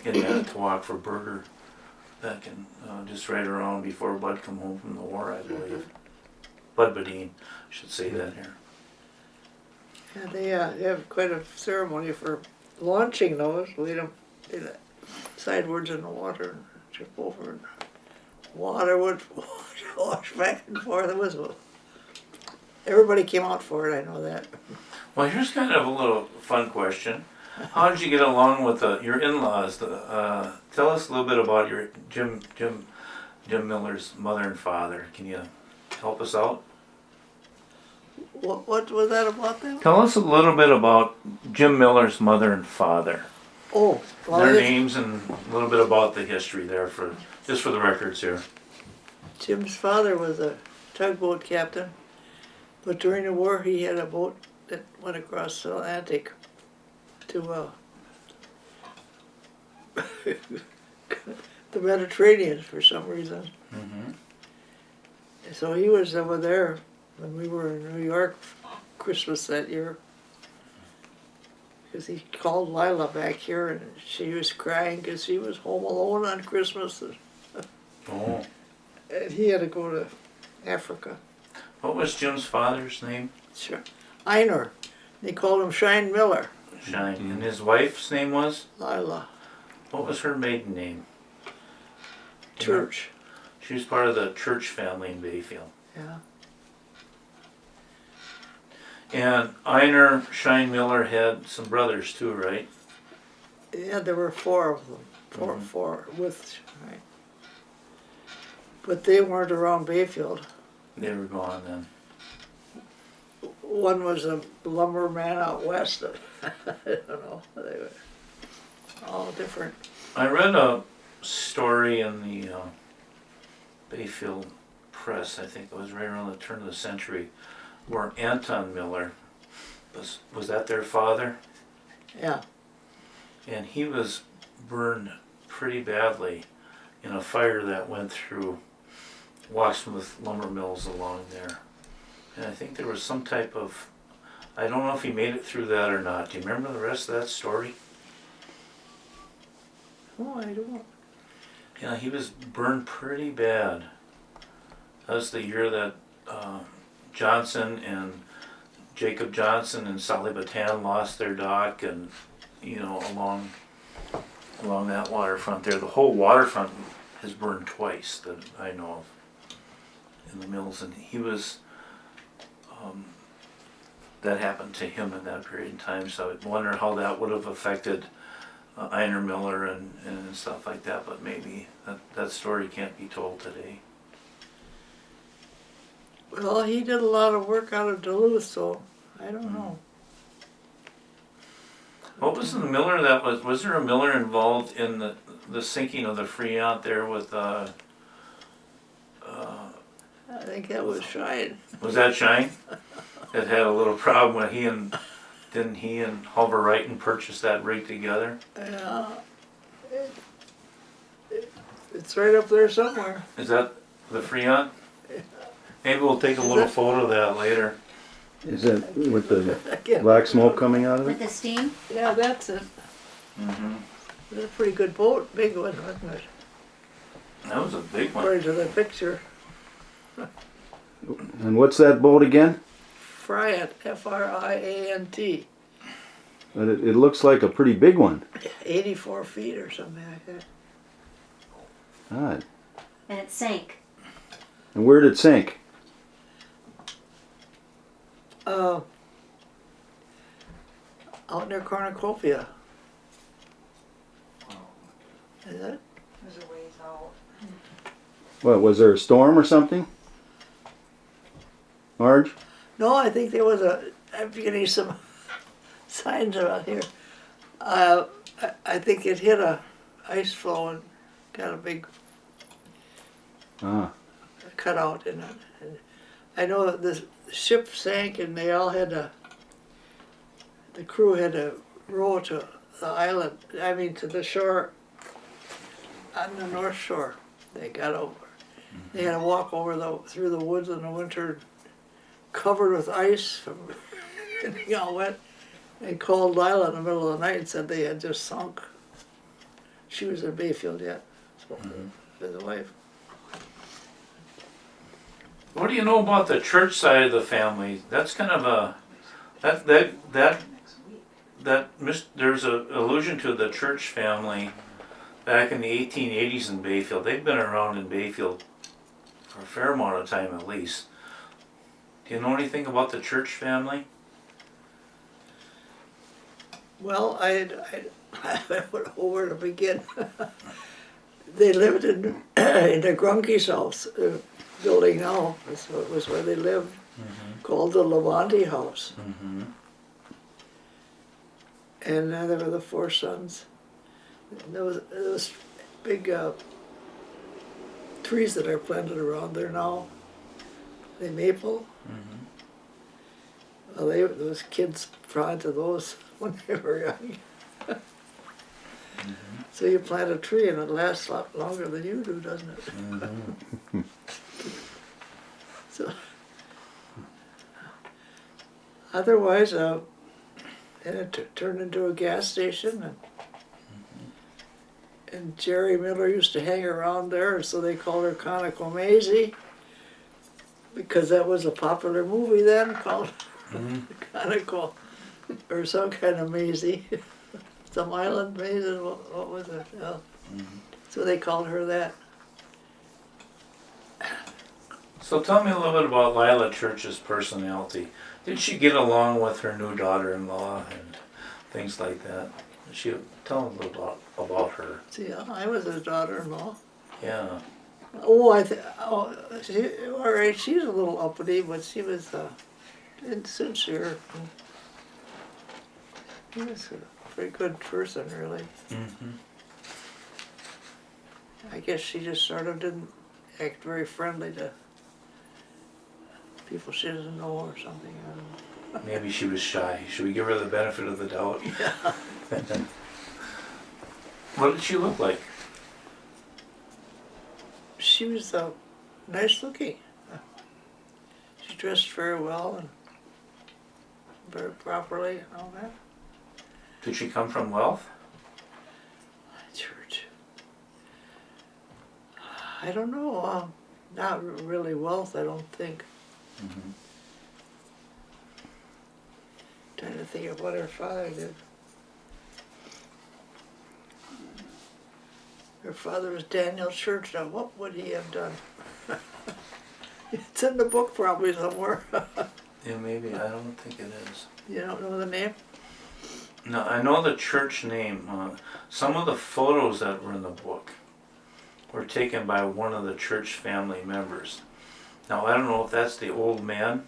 in Manitowoc for Burger. Back in just right around before Bud come home from the war, I believe. Bud Bodin, I should say that here. Yeah, they have quite a ceremony for launching those. They sidewards in the water and trip over, and water would wash back and forth. It was, everybody came out for it, I know that. Well, here's kind of a little fun question. How did you get along with your in-laws? Tell us a little bit about your Jim Miller's mother and father. Can you help us out? What was that about them? Tell us a little bit about Jim Miller's mother and father. Oh, well, Their names and a little bit about the history there just for the records here. Jim's father was a tugboat captain, but during the war he had a boat that went across the Atlantic to the Mediterranean for some reason. Mm-hmm. So he was over there when we were in New York Christmas that year. Because he called Lila back here and she was crying because she was home alone on Christmas. Oh. And he had to go to Africa. What was Jim's father's name? Sure. Einar. They called him Shine Miller. Shine. And his wife's name was? Lila. What was her maiden name? Church. She was part of the church family in Bayfield. Yeah. And Einar Shine Miller had some brothers too, right? Yeah, there were four of them. Mhm. Four with, right. But they weren't around Bayfield. They were gone then. One was a lumberman out west. I don't know. They were all different. I read a story in the Bayfield Press, I think it was right around the turn of the century, where Anton Miller, was that their father? Yeah. And he was burned pretty badly in a fire that went through Locksmith lumber mills along there. And I think there was some type of, I don't know if he made it through that or not. Do you remember the rest of that story? Oh, I don't. Yeah, he was burned pretty bad. That was the year that Johnson and Jacob Johnson and Sally Batan lost their dock, and along that waterfront there, the whole waterfront has burned twice that I know of in the mills, and he was. That happened to him in that period of time, so I wonder how that would have affected Einar Miller and stuff like that, but maybe that story can't be told today. Well, he did a lot of work out of Duluth, so I don't know. What was the Miller that was there a Miller involved in the sinking of the Freon there with I think that was Shine. was that Shine? That had a little problem when didn't he and Hulver Wrighton purchase that rig together? Yeah. It's right up there somewhere. Is that the Freon? Maybe we'll take a little photo of that later. Is that with the Again. black smoke coming out of With it? the steam? Yeah, that's it. Mm-hmm. It was a pretty good boat, big one, wasn't it? That was a big one. According to the picture. And what's that boat again? Friant, Friant. But it looks like a pretty big one. 84 feet or something like that. God. And it sank. And where did it sink? Out near Cornucopia. Is that? There's a ways out. What, was there a storm or something? Marge? No, I think there was I'm getting some signs about here. I think it hit a ice floe and got a big Ah. cutout in it. And I know that the ship sank and they all had the crew had to row to the island, to the shore, on the north shore. They got over. They had to walk over through the woods in the winter, covered with ice from getting all wet. They called Lila in the middle of the night and said they had just sunk. She was in Bayfield yet, so his wife. What do you know about the church side of the family? That's kind of a there's a allusion to the church family back in the 1880s in Bayfield. They've been around in Bayfield for a fair amount of time at least. Do you know anything about the Church family? Well, I don't know where to begin. They lived in the Grunke's house, building now. It was where they lived, called the Levante House. Mm-hmm. And there were the 4 sons. And there was big trees that are planted around there now. The maple. Mm-hmm. Well, those kids planted those when they were young. So you plant a tree and it lasts a lot longer than you do, doesn't it? Mm-hmm. So, otherwise, and it turned into a gas station, and Jerry Miller used to hang around there, so they called her Conoco Maisie, because that was a popular movie then called Conoco, or some kind of Maisie, some island Maisie. What was it? Yeah. So they called her that. So tell me a little bit about Lila Church's personality. Did she get along with her new daughter-in-law and things like that? Tell me a little about her. See, I was his daughter-in-law. Yeah. All right, she's a little uppity, but she was insincere. She was a pretty good person, really. Mm-hmm. I guess she just sort of didn't act very friendly to people she doesn't know or something. I don't know. Maybe she was shy. Should we give her the benefit of the doubt? Yeah. What did she look like? She was nice looking. She dressed very well and very properly and all that. Did she come from wealth? Church. I don't know. Not really wealth, I don't think. Mm-hmm. Trying to think of what her father did. Her father was Daniel Church. Now, what would he have done? It's in the book probably somewhere. Yeah, maybe. I don't think it is. You don't know the name? No, I know the church name. Some of the photos that were in the book were taken by one of the church family members. Now, I don't know if that's the old man,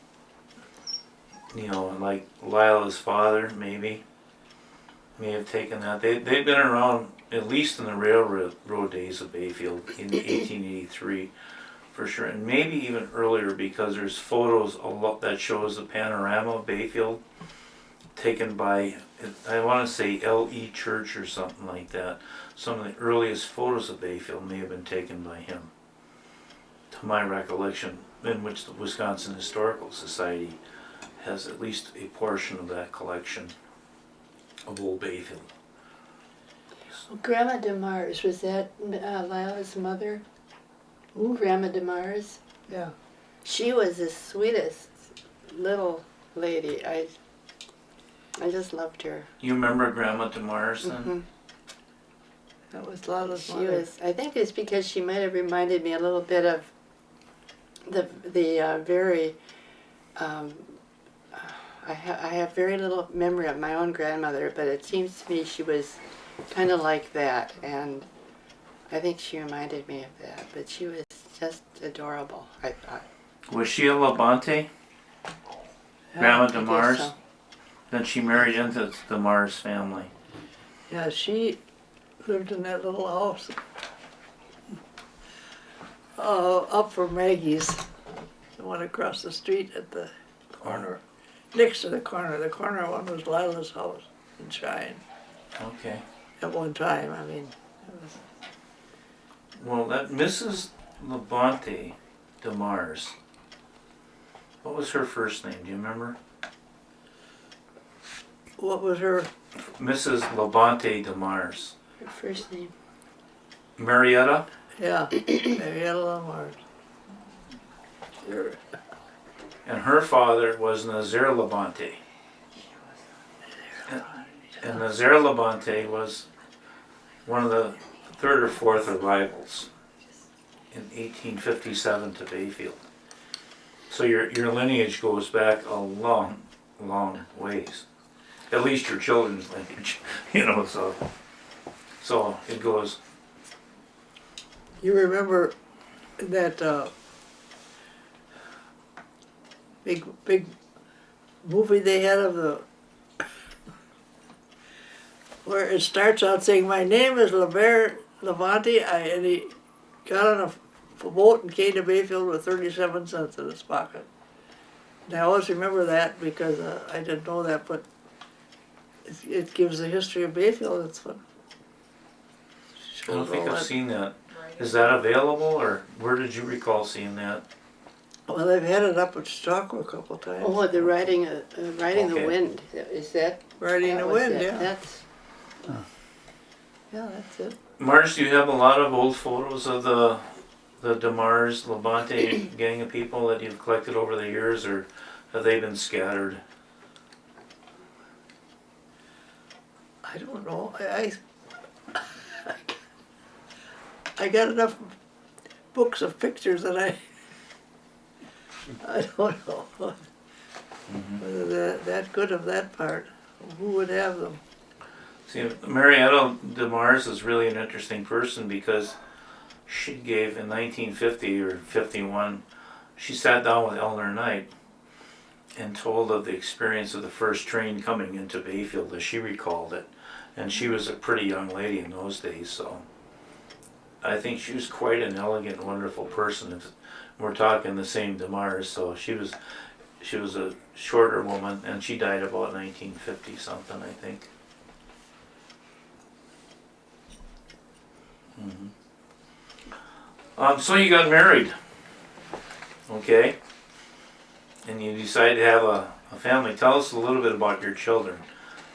you know, like Lila's father, maybe, may have taken that. They've been around at least in the railroad days of Bayfield in 1883, for sure, and maybe even earlier, because there's photos that shows the panorama of Bayfield taken by, I want to say L.E. Church or something like that. Some of the earliest photos of Bayfield may have been taken by him, to my recollection, in which the Wisconsin Historical Society has at least a portion of that collection of old Bayfield. Well, Grandma DeMars, was that Lila's mother? Who? Grandma DeMars? Yeah. She was the sweetest little lady. I just loved her. You remember Grandma DeMars then? Mhm. That was Lila's She mother. was. I think it's because she might have reminded me a little bit of the very. I have very little memory of my own grandmother, but it seems to me she was kind of like that, and I think she reminded me of that. But she was just adorable, I thought. Was she a Labonte? Grandma I guess DeMars? so. Then she married into the Mars family. Yeah, she lived in that little house up from Maggie's, the one across the street at the corner, next to the corner. The corner one was Lila's house in Shine Okay. at one time. I mean, it was, Well, that Mrs. Labonte DeMars, what was her first name? Do you remember? what was her? Mrs. Labonte DeMars. Her first name. Marietta? Yeah, Marietta Lamar. Sure. And her father was Nazaire Labonte. And Nazaire Labonte was one of the third or fourth arrivals in 1857 to Bayfield. So your lineage goes back a long, long ways. At least your children's lineage, so it goes. You remember that big movie they had of the where it starts out saying, "My name is Levert Levante," and he got on a boat and came to Bayfield with 37 cents in his pocket. And I always remember that because I didn't know that, but it gives the history of Bayfield. It's fun. I don't think I've seen that. Is that available, or where did you recall seeing that? Well, they've had it up at Stockholm a couple times. Oh, the riding Okay. the wind. Is that? Riding that the was wind, it. yeah. That's That's it. Marge, do you have a lot of old photos of the DeMars Levante gang of people that you've collected over the years, or have they been scattered? I don't know. I got enough books of pictures that I don't know whether they're that good of that part. Who would have them? See, Marietta DeMars is really an interesting person because she gave in 1950 or 51, she sat down with Eleanor Knight and told of the experience of the first train coming into Bayfield as she recalled it. And she was a pretty young lady in those days, so I think she was quite an elegant, wonderful person. If we're talking the same DeMars, so she was a shorter woman, and she died about 1950 something, I think. So you got married, okay, and you decided to have a family. Tell us a little bit about your children,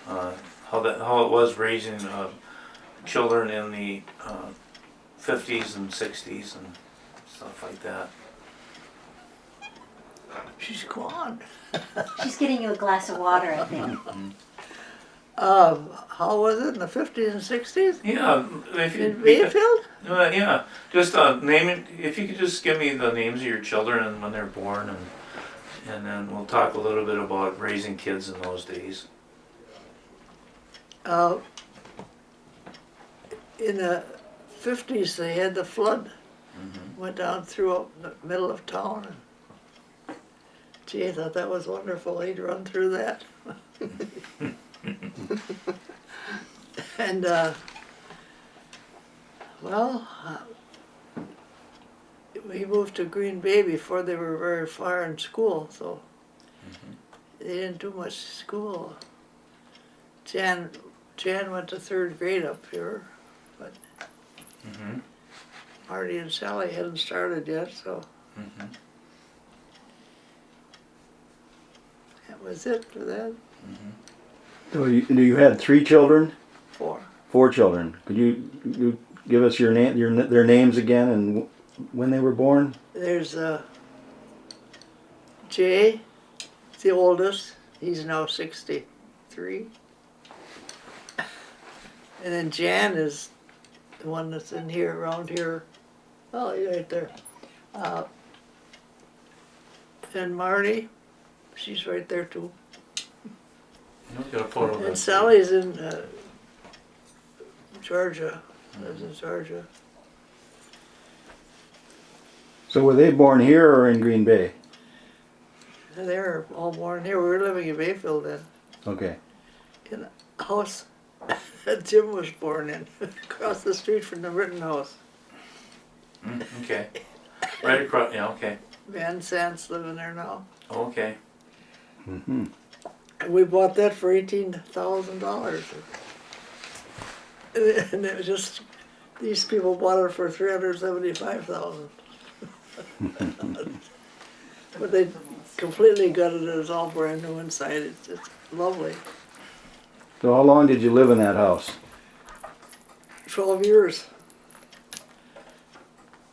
how it was raising children in the 50s and 60s and stuff like that. She's gone. She's getting you a glass of water, I think. How was it in the 50s and 60s? Yeah, if you, In Bayfield? yeah, just name it. If you could just give me the names of your children and when they're born, and then we'll talk a little bit about raising kids in those days. In the 50s, they had the flood. Went down through the middle of town. And, gee, I thought that was wonderful. He'd run through that. And, we moved to Green Bay before they were very far in school, so they didn't do much school. Jan went to 3rd grade up here, but Ardy and Sally hadn't started yet, so that was it for that. So you had 3 children? 4. 4 children. Could you give us their names again and when they were born? There's Jay, the oldest. He's now 63. And then Jan is the one that's in here, around here. Oh, he's right there. And Marty, she's right there too. Got a photo of And that. Sally's in Georgia. Lives in Georgia. So were they born here or in Green Bay? They were all born here. We were living in Bayfield then. Okay. In a house that Jim was born in, across the street from the Rittenhouse. Okay. Right across. Yeah. Okay. Van Sant's living there now. Okay. Mm-hmm. And we bought that for $18,000. And it was just, these people bought it for $375,000. But they completely gutted it. It's all brand new inside. It's lovely. So how long did you live in that house? 12 years.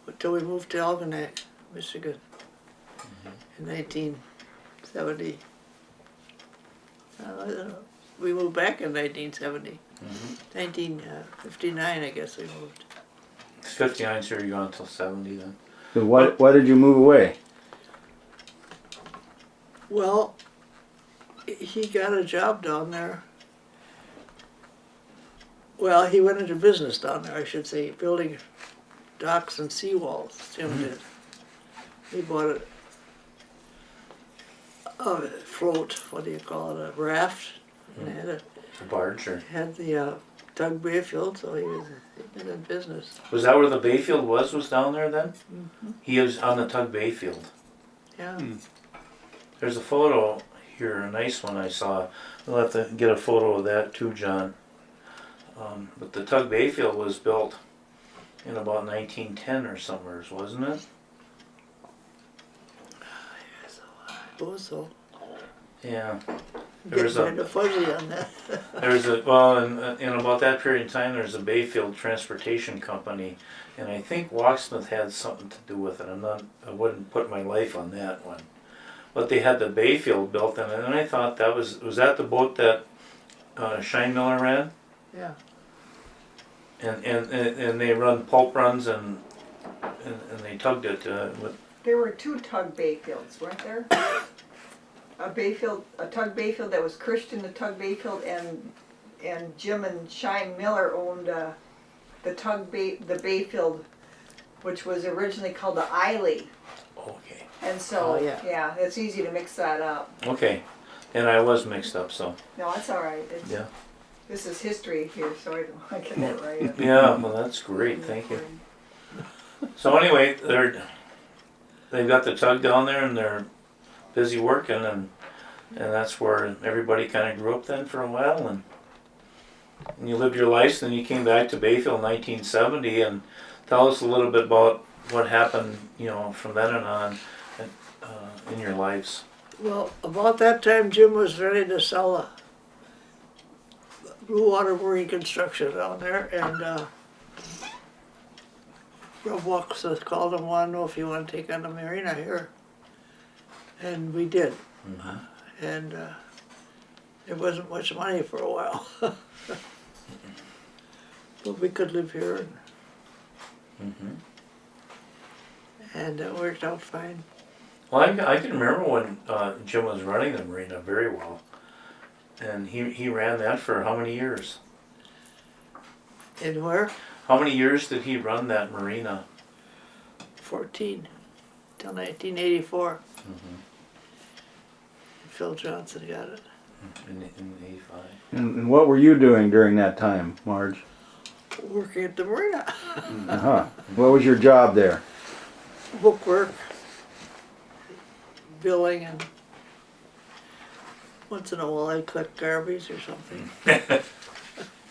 Until we moved to Algonac, Michigan. In 1970. We moved back in 1970. 1959, I guess we moved. 59, so you're gone until 70 then. So why did you move away? Well, he got a job down there. Well, he went into business down there, I should say, building docks and seawalls, Jim did. He bought a float, what do you call it, a raft, and A barge, or had the Doug Bayfield, so he'd been in business. was that where the Bayfield was down there then? He was on the Tug Bayfield. Yeah. There's a photo here, a nice one I saw. We'll have to get a photo of that too, John. But the Tug Bayfield was built in about 1910 or somewhere, wasn't it? I suppose so. Yeah. There was Getting kind of fuzzy on that. in about that period of time, there's a Bayfield Transportation Company, and I think Walksmith had something to do with it. I wouldn't put my life on that one. But they had the Bayfield built, and I thought that was that the boat that Shirley Miller ran? Yeah. And they run pulp runs and they tugged it with. There were two Tug Bayfields, weren't there? A Tug Bayfield that was Christian, the Tug Bayfield, and Jim and Shine Miller owned the Bayfield, which was originally called the Eiley. Okay. And so, Oh, yeah. it's easy to mix that up. Okay, and I was mixed up, so No, that's all right. yeah. This is history here, so I don't want to get that right. Yeah, well that's great, thank you. So anyway, they've got the tug down there and they're busy working, and that's where everybody kind of grew up then for a while, and you lived your lives. Then you came back to Bayfield in 1970, and tell us a little bit about what happened, from then on in your lives. Well, about that time, Jim was ready to sell a Blue Water Marine Construction down there, and Rob Walks called him, wanted to know if he wanted to take on the marina here. And we did. And there wasn't much money for a while. But we could live here, and it worked out fine. Well, I can remember when Jim was running the marina very well, and he ran that for how many years? In where? How many years did he run that marina? 14, till 1984. Phil Johnson got it. In 85. And what were you doing during that time, Marge? Working at the marina. Uh-huh. What was your job there? Bookwork, billing, and once in a while I'd collect garbage or something.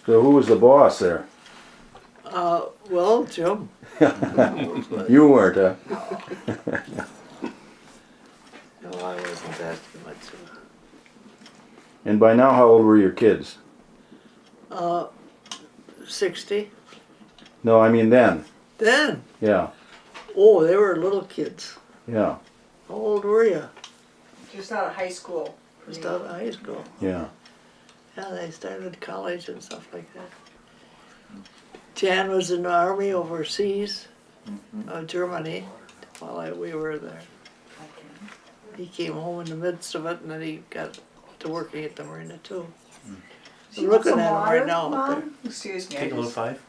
So who was the boss there? Well, Jim. You weren't, huh? No, I wasn't that much. And by now, how old were your kids? 60. No, I mean then. Then, Yeah, oh, they were little kids. yeah, How old were you? Just out of high school. Just out of high school. yeah. Yeah, they started college and stuff like that. Jan was in the army overseas, Germany, while we were there. He came home in the midst of it, and then he got to working at the marina too. Do I'm you want looking some at him water, right now up there. Mom? Excuse me. Take a little 5.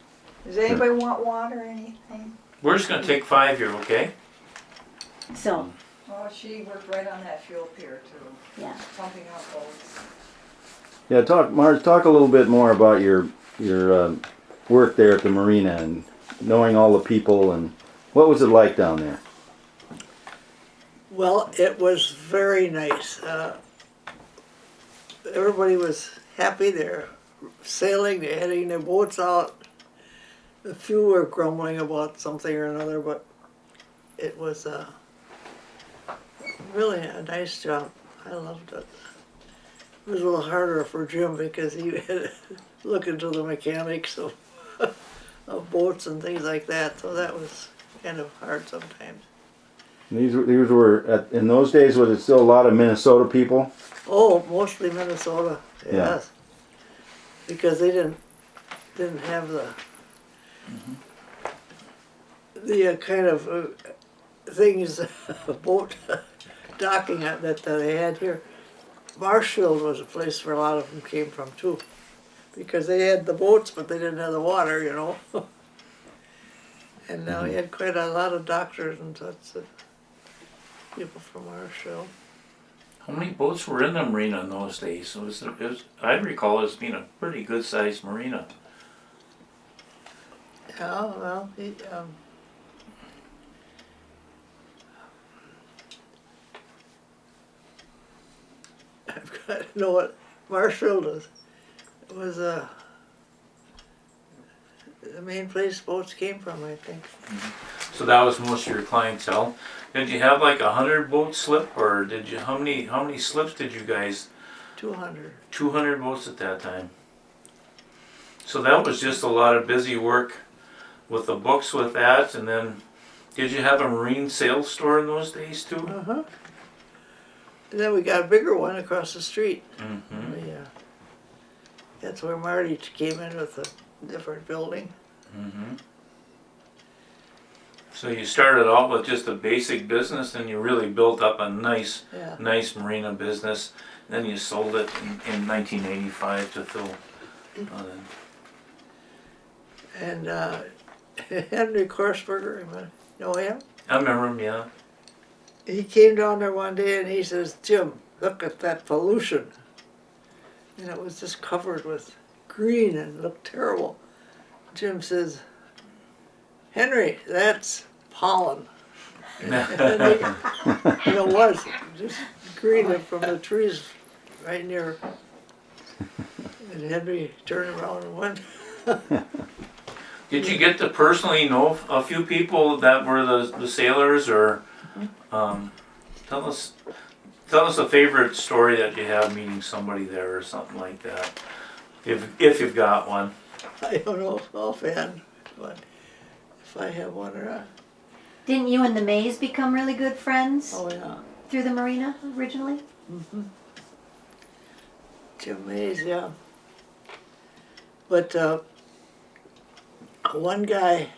Does anybody want water or anything? We're just gonna take 5 here, okay? So, Oh, she worked right on that fuel pier too, yeah. pumping out boats. Yeah, Marge, talk a little bit more about your work there at the marina and knowing all the people, and what was it like down there? Well, it was very nice. Everybody was happy. They're sailing, they're heading their boats out. A few were grumbling about something or another, but it was really a nice job. I loved it. It was a little harder for Jim because he had to look into the mechanics of, of boats and things like that, so that was kind of hard sometimes. These were in those days. Was it still a lot of Minnesota people? Oh, mostly Minnesota, Yeah. yes. Because they didn't have the the kind of things, boat docking that they had here. Marshfield was a place where a lot of them came from too, because they had the boats, but they didn't have the water, you know. And now we had quite a lot of doctors and such, people from Marshfield. How many boats were in the marina in those days? I recall it as being a pretty good sized marina. Yeah, well, I've got to know what Marshfield was the main place boats came from, I think. So that was most of your clientele. Did you have like 100 boats slip, or did you? How many slips did you guys? 200. 200 boats at that time. So that was just a lot of busy work with the books with that, and then did you have a marine sales store in those days too? Uh-huh. And then we got a bigger one across the street. Mm-hmm. That's where Marty came in with a different building. Mm-hmm. So you started out with just a basic business, and you really built up a nice marina business. Then you sold it in 1985 to Phil. And Henry Korsberger, you know him? I remember him, yeah. He came down there one day and he says, "Jim, look at that pollution." And it was just covered with green and looked terrible. Jim says, "Henry, that's pollen." And it was just green from the trees right near. And Henry turned around and went. Did you get to personally know a few people that were the sailors, or tell us a favorite story that you have meeting somebody there or something like that, if you've got one. I don't know offhand, but if I have one or not. Didn't you and the Mays become really good friends Oh yeah. through the marina originally? Jim Mays, yeah. But one guy,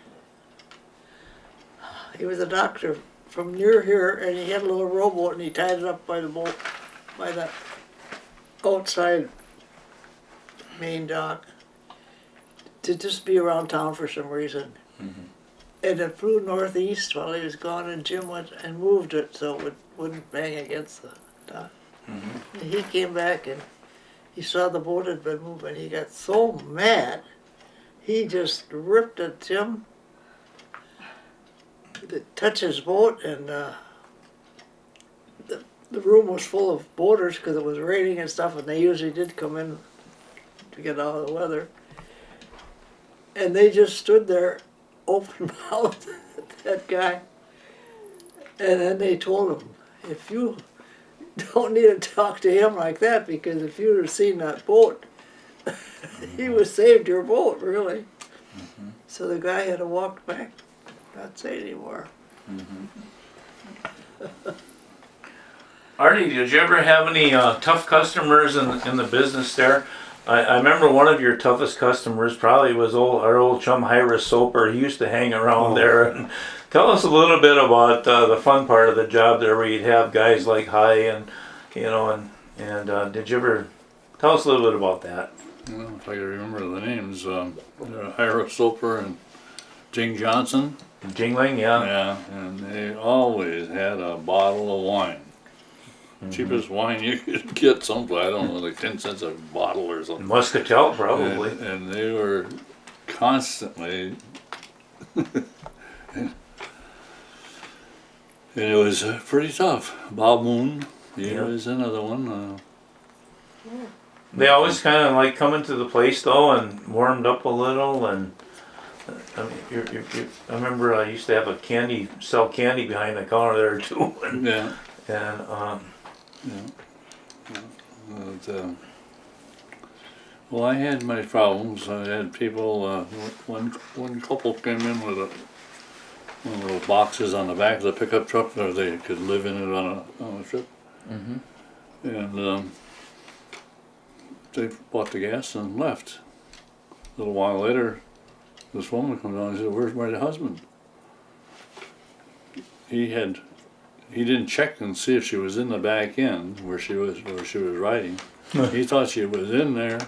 he was a doctor from near here, and he had a little rowboat, and he tied it up by the boat, by the outside main dock, to just be around town for some reason. And it flew northeast while he was gone, and Jim went and moved it so it wouldn't bang against the dock. And he came back and he saw the boat had been moved, and he got so mad, he just ripped at Jim to touch his boat, and the room was full of boaters because it was raining and stuff, and they usually did come in to get out of the weather. And they just stood there open mouthed at that guy. And then they told him, "If you don't need to talk to him like that, because if you'd have seen that boat, he would have saved your boat, really." So the guy had to walk back, not say anymore. Ardy, did you ever have any tough customers in the business there? I remember one of your toughest customers probably was our old chum Hyra Soper. He used to hang around there. And tell us a little bit about the fun part of the job there, where you'd have guys like Hy and did you ever tell us a little bit about that? Well, if I can remember the names, Hyra Soper and Jing Johnson. Jingling, yeah. Yeah, and they always had a bottle of wine. Cheapest wine you could get someplace, I don't know, like 10 cents a bottle or something. Muscatel, probably. And they were constantly, and it was pretty tough. Bob Moon, he was another one. They always kind of like come into the place though and warmed up a little, and I mean, I remember I used to have sell candy behind the counter there too. And, Yeah. And But, well, I had my problems. I had people. One couple came in with one of those boxes on the back of the pickup truck, or they could live in it on a trip. And they bought the gas and left. A little while later, this woman comes on and said, "Where's my husband?" he didn't check and see if she was in the back end where she was riding. He thought she was in there.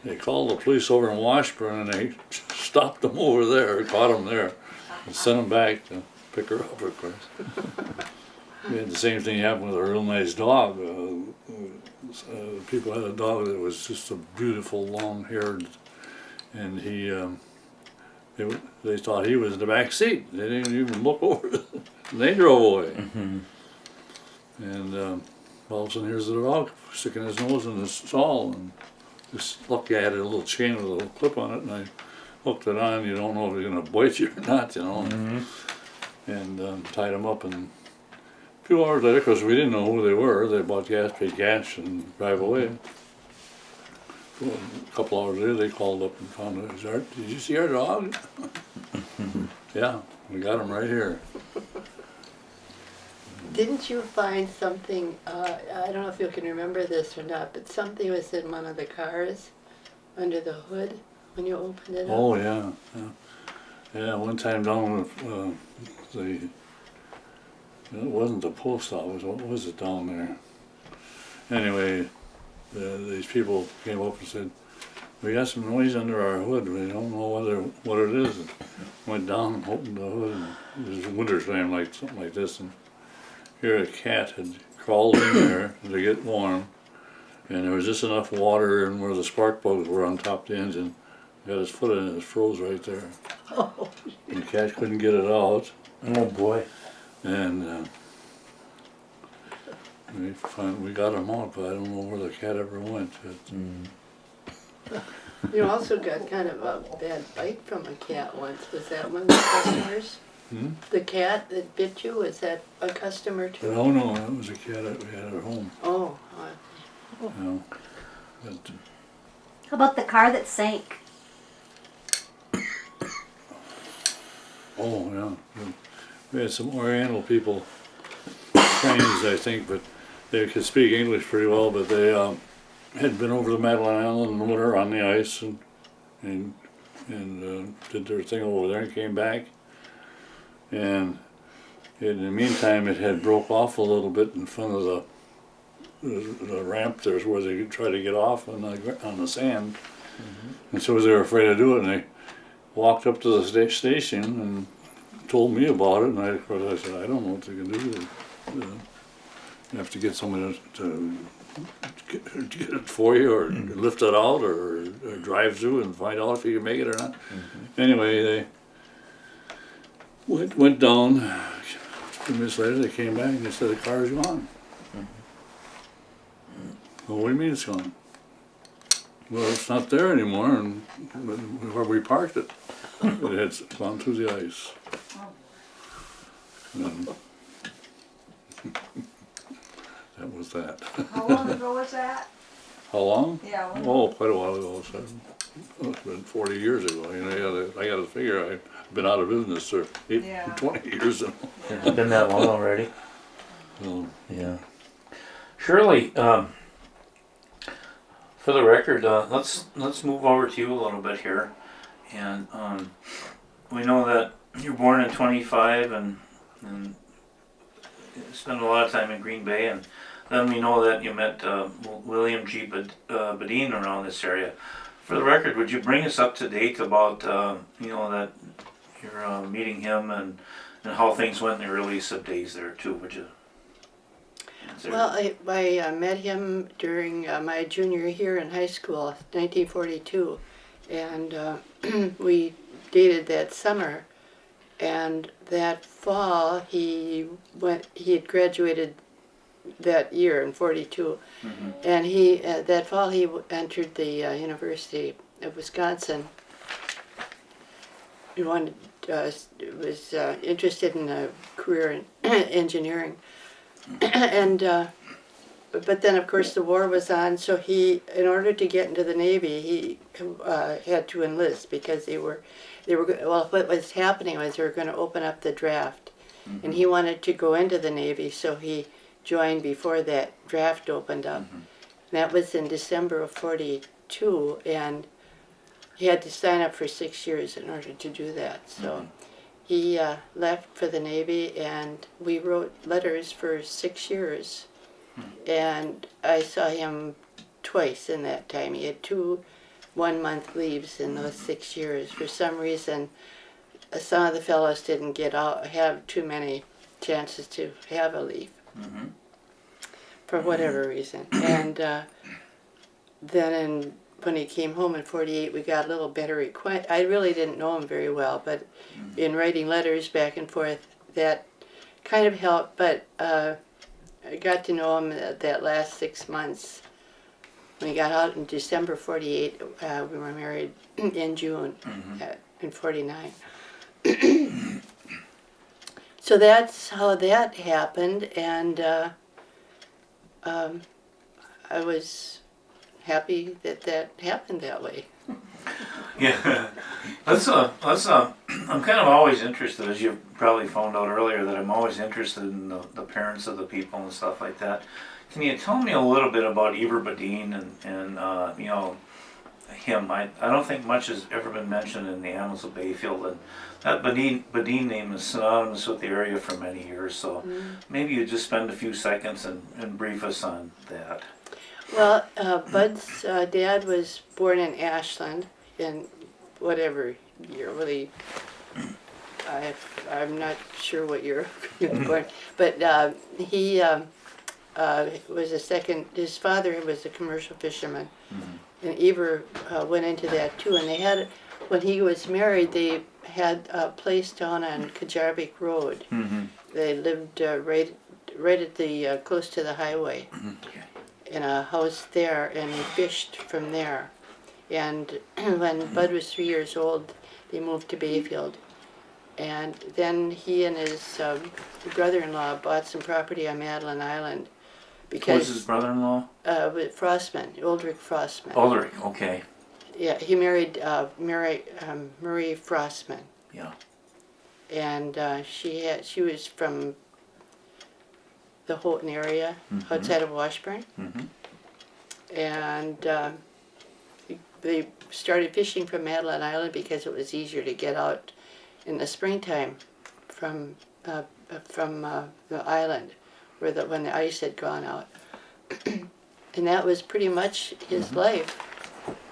They called the police over in Washburn and they stopped him over there, caught him there, and sent him back to pick her up, of course. We had the same thing happen with a real nice dog. People had a dog that was just a beautiful long-haired, and they thought he was in the back seat. They didn't even look over. And they drove away. And all of a sudden, here's the dog sticking his nose in the stall, and just lucky I had a little chain with a little clip on it, and I hooked it on. You don't know if it's going to bite you or not, you know. And tied him up, and a few hours later, because we didn't know who they were, they bought gas, paid cash, and drive away. Well, a couple hours later, they called up and found us. Did you see our dog? Yeah, we got him right here. Didn't you find something, I don't know if you can remember this or not, but something was in one of the cars under the hood when you opened it up? Oh, yeah. Yeah, one time down with it wasn't the post office, what was it down there? Anyway, these people came up and said, we got some noise under our hood, we don't know what it is. And went down and opened the hood, and it was winter time, like something like this, and here a cat had crawled in there to get warm, and there was just enough water in where the spark plugs were on top of the engine. Got his foot in it, it froze right there. Oh. And the cat couldn't get it out, Oh boy. and we got him out, but I don't know where the cat ever went. You also got kind of a bad bite from a cat once. Was that one of the customers? The cat that bit you, was that a customer too? Oh no, that was a cat that we had at home. Oh. You know, but, How about the car that sank? oh yeah, we had some Oriental people, Chinese I think, but they could speak English pretty well. But they had been over to Madeline Island in the winter on the ice and did their thing over there and came back. And in the meantime, it had broke off a little bit in front of the ramp. There's where they could try to get off on the sand. And so they were afraid to do it, and they walked up to the station and told me about it. And of course I said, I don't know what they can do. You have to get someone to get it for you, or lift it out, or drive through and find out if you can make it or not. Anyway, they went down. A few minutes later, they came back and they said the car's gone. Well, what do you mean it's gone? Well, it's not there anymore, and where we parked it, it had gone through the ice. And that was that. How long ago was that? How long? Yeah. Oh, quite a while ago. So it's been 40 years ago. You know, I got to figure I've been out of business for Yeah. 20 years. It's been that long already. So, Yeah. Shirley, for the record, let's move over to you a little bit here, and we know that you're born in '25 and spent a lot of time in Green Bay, and then we know that you met William G. Bodin around this area. For the record, would you bring us up to date about that you're meeting him and how things went in the early sub days there too? Would you? Well, I met him during my junior year in high school, 1942, and we dated that summer. And that fall, he had graduated that year in '42, and that fall he entered the University of Wisconsin. He was interested in a career in engineering. And but then of course the war was on, so he, in order to get into the Navy, he had to enlist because what was happening was they were going to open up the draft, and he wanted to go into the Navy, so he joined before that draft opened up. And that was in December of '42, and he had to sign up for 6 years in order to do that. So he left for the Navy, and we wrote letters for 6 years. And I saw him twice in that time. He had 2 1-month leaves in those 6 years. For some reason, some of the fellows didn't have too many chances to have a leave. For whatever reason. And then when he came home in 48, we got a little better acquainted. I really didn't know him very well, but in writing letters back and forth, that kind of helped. But I got to know him that last 6 months. When he got out in December 48, we were married in June in 49. So that's how that happened, and I was happy that happened that way. Yeah, I'm kind of always interested, as you probably found out earlier, that I'm always interested in the parents of the people and stuff like that. Can you tell me a little bit about Eber Bodin and you know, him? I don't think much has ever been mentioned in the annals of Bayfield, and that Bodin name is synonymous with the area for many years, so maybe you just spend a few seconds and brief us on that. Well, Bud's dad was born in Ashland in whatever year, really. I'm not sure what year he was born, but he was his father was a commercial fisherman, and Eber went into that too. And they had, when he was married, they had a place down on Kajarvik Road. They lived right at the close to the highway, in a house there, and they fished from there. And when Bud was 3 years old, they moved to Bayfield. And then he and his brother-in-law bought some property on Madeline Island. Who was his brother-in-law? With Frostman, Ulrich Frostman. Ulrich, okay. Yeah, he married Marie Frostman. Yeah. And she was from the Houghton area, outside of Washburn. And they started fishing from Madeline Island because it was easier to get out in the springtime from the island, when the ice had gone out. And that was pretty much his life,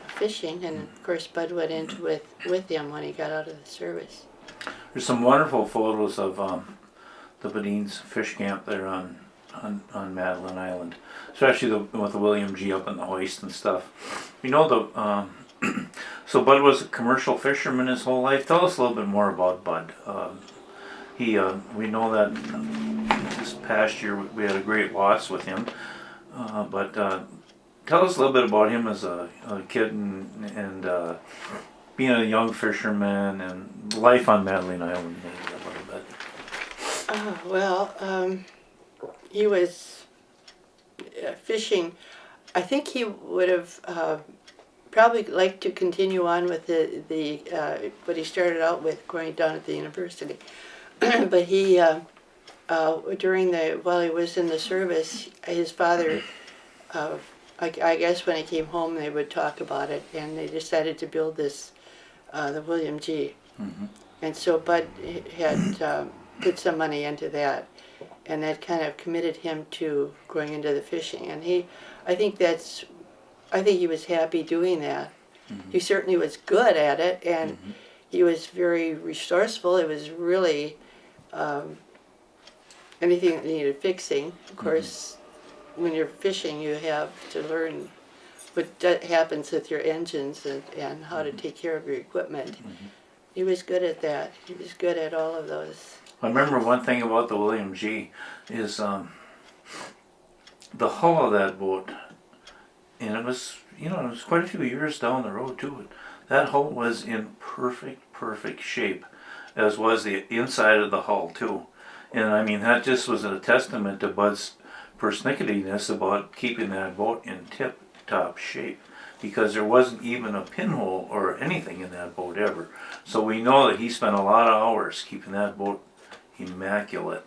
fishing. And of course Bud went into with him when he got out of the service. There's some wonderful photos of the Bodin's fish camp there on Madeline Island, especially with the William G. up in the hoist and stuff. You know, so Bud was a commercial fisherman his whole life. Tell us a little bit more about Bud. We know that this past year we had a great loss with him, but tell us a little bit about him as a kid and being a young fisherman and life on Madeline Island maybe a little bit. He was fishing. I think he would have probably liked to continue on with what he started out with going down at the university. But he, while he was in the service, his father, I guess when he came home they would talk about it, and they decided to build this, the William G. And so Bud had put some money into that, and that kind of committed him to going into the fishing. And I think he was happy doing that. He certainly was good at it, and he was very resourceful. It was really anything that needed fixing. Of course, when you're fishing, you have to learn what happens with your engines and how to take care of your equipment. He was good at that. He was good at all of those. I remember one thing about the William G. is the hull of that boat, and it was quite a few years down the road too. That hull was in perfect shape, as was the inside of the hull too. And I mean, that just was a testament to Bud's persnicketyness about keeping that boat in tip-top shape, because there wasn't even a pinhole or anything in that boat ever. So we know that he spent a lot of hours keeping that boat immaculate.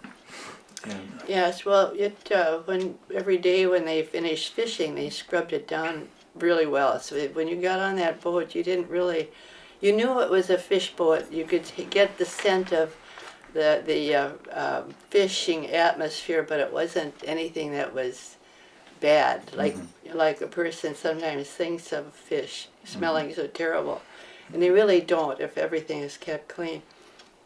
And yes, well, when every day when they finished fishing, they scrubbed it down really well. So when you got on that boat, you You knew it was a fish boat. You could get the scent of the fishing atmosphere, but it wasn't anything that was bad. Like a person sometimes thinks of fish smelling so terrible, and they really don't if everything is kept clean.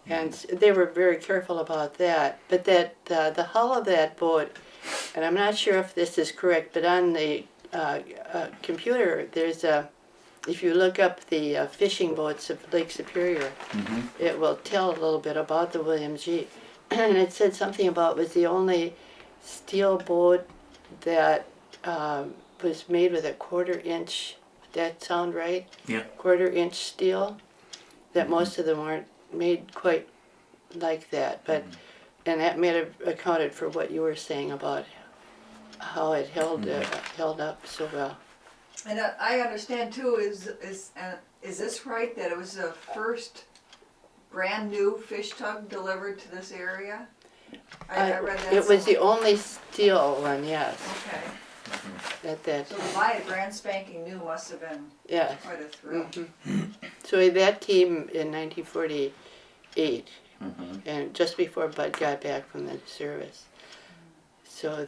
And they were very careful about that. But that the hull of that boat, and I'm not sure if this is correct, but on the computer there's a. If you look up the fishing boats of Lake Superior, it will tell a little bit about the William G. And it said something about it was the only steel boat that was made with a 1/4 inch. That sound right? Yeah. 1/4 inch steel. That most of them weren't made quite like that, but and that may have accounted for what you were saying about how it held up so well. And I understand too, is this right, that it was the first brand new fish tug delivered to this area? I read that. It was the only steel one, yes. Okay, That so to buy it brand spanking new must have been yes. quite a thrill. So that came in 1948, and just before Bud got back from the service. So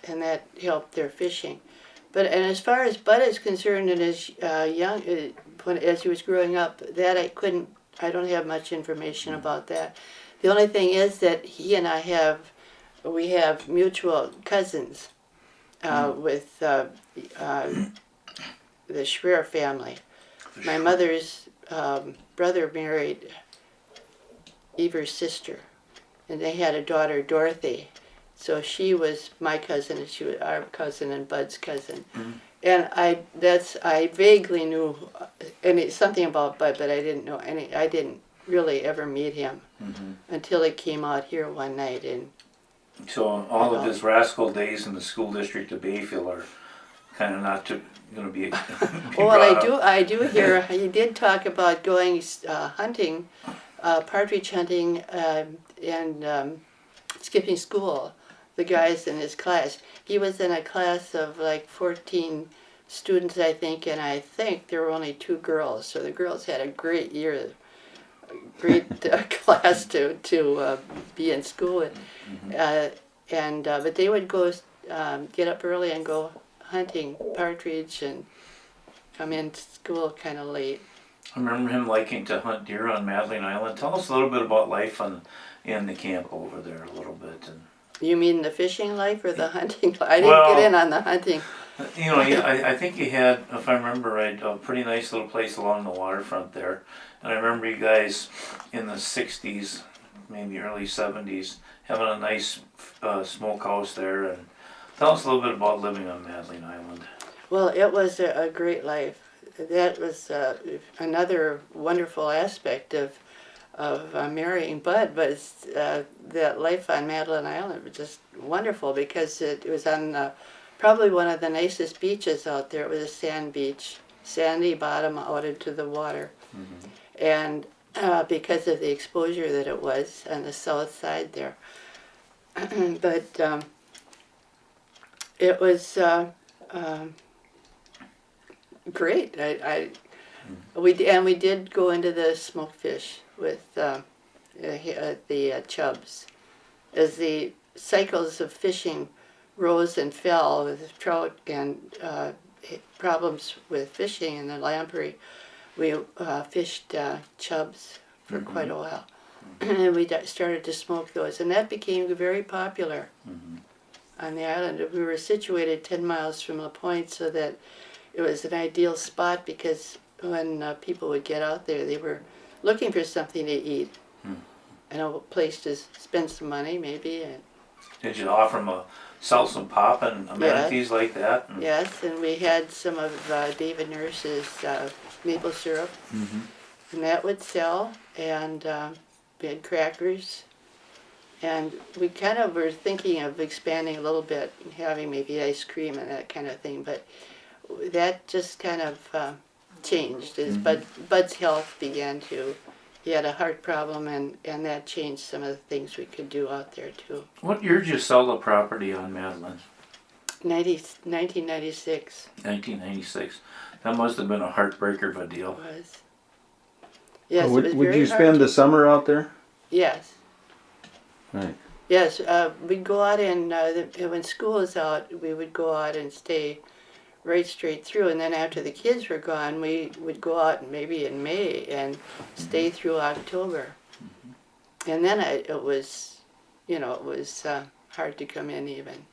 and that helped their fishing. But and as far as Bud is concerned, and as as he was growing up, that I don't have much information about that. The only thing is that he and we have mutual cousins with the Schreier family. My mother's brother married Ever's sister, and they had a daughter, Dorothy. So she was my cousin, and she was our cousin and Bud's cousin. And I vaguely knew something about Bud, but I didn't know any. I didn't really ever meet him until he came out here one night. And So all of his rascal days in the school district of Bayfield are kind of not going to be. well, I do hear he did talk about going hunting, partridge hunting, and skipping school. The guys in his class. He was in a class of like 14 students, I think, and I think there were only 2 girls. So the girls had a great year, great class to be in school with. But they would go get up early and go hunting partridge and come in school kind of late. I remember him liking to hunt deer on Madeline Island. Tell us a little bit about life in the camp over there a little bit. And You mean the fishing life or the hunting life? I didn't get in on the hunting. you know, I think you had, if I remember right, a pretty nice little place along the waterfront there. And I remember you guys in the 60s, maybe early 70s, having a nice smokehouse there. And tell us a little bit about living on Madeline Island. Well, it was a great life. That was another wonderful aspect of marrying Bud was that life on Madeline Island was just wonderful because it was on probably one of the nicest beaches out there. It was a sand beach, sandy bottom out into the water. And because of the exposure that it was on the south side there. But it was great. We did go into the smoked fish with the chubs. As the cycles of fishing rose and fell with trout and problems with fishing in the lamprey, we fished chubs for quite a while. And we started to smoke those, and that became very popular on the island. We were situated 10 miles from La Pointe, so that it was an ideal spot because when people would get out there, they were looking for something to eat and a place to spend some money, maybe. And Did you offer them sell some pop and amenities like that? And yes, and we had some of David Nurse's maple syrup, and that would sell, and we had crackers. And we kind of were thinking of expanding a little bit, and having maybe ice cream and that kind of thing, but that just kind of changed as Bud's health began to, he had a heart problem, and that changed some of the things we could do out there too. What year did you sell the property on Madeline? 1996 1996. That must have been a heartbreaker of a deal. was. Yes, it Would, was would very you hard spend to- the summer out there? Yes. Right. Yes, we'd go out and when school was out, we would go out and stay right straight through. And then after the kids were gone, we would go out maybe in May and stay through October. And then it was, it was hard to come in even.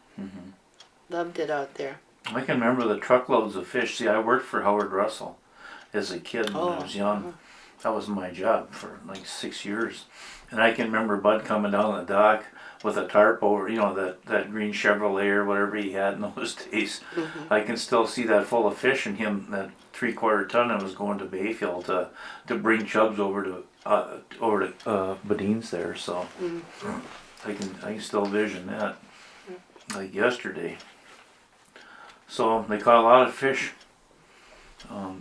Loved it out there. I can remember the truckloads of fish. See, I worked for Howard Russell as a kid when I was young. That was my job for like 6 years. And I can remember Bud coming down the dock with a tarp over, that green Chevrolet or whatever he had in those days. I can still see that full of fish and him, that 3/4 ton that was going to Bayfield to bring chubs over to Bodin's there. So I can still vision that like yesterday. So they caught a lot of fish.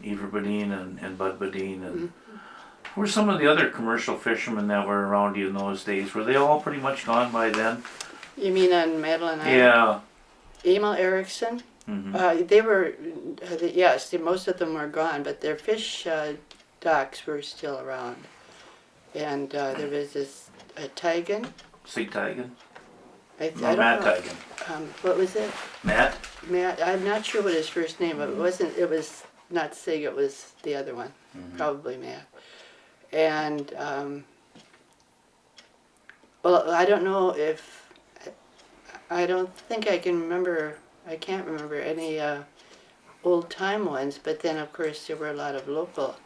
Eva Bodin and Bud Bodin and who were some of the other commercial fishermen that were around you in those days? Were they all pretty much gone by then? You mean on Madeline Island? Yeah. Emil Erickson? They were, yes, most of them were gone, but their fish docks were still around. And there was this Tigan. Sig Tigan? I Or don't Matt know. Tigan? What was it? Matt? Matt, I'm not sure what his first name was. It was not Sig, it was the other one. Probably Matt. And, well, I don't know if, I don't think I can't remember any old time ones, but then of course there were a lot of local.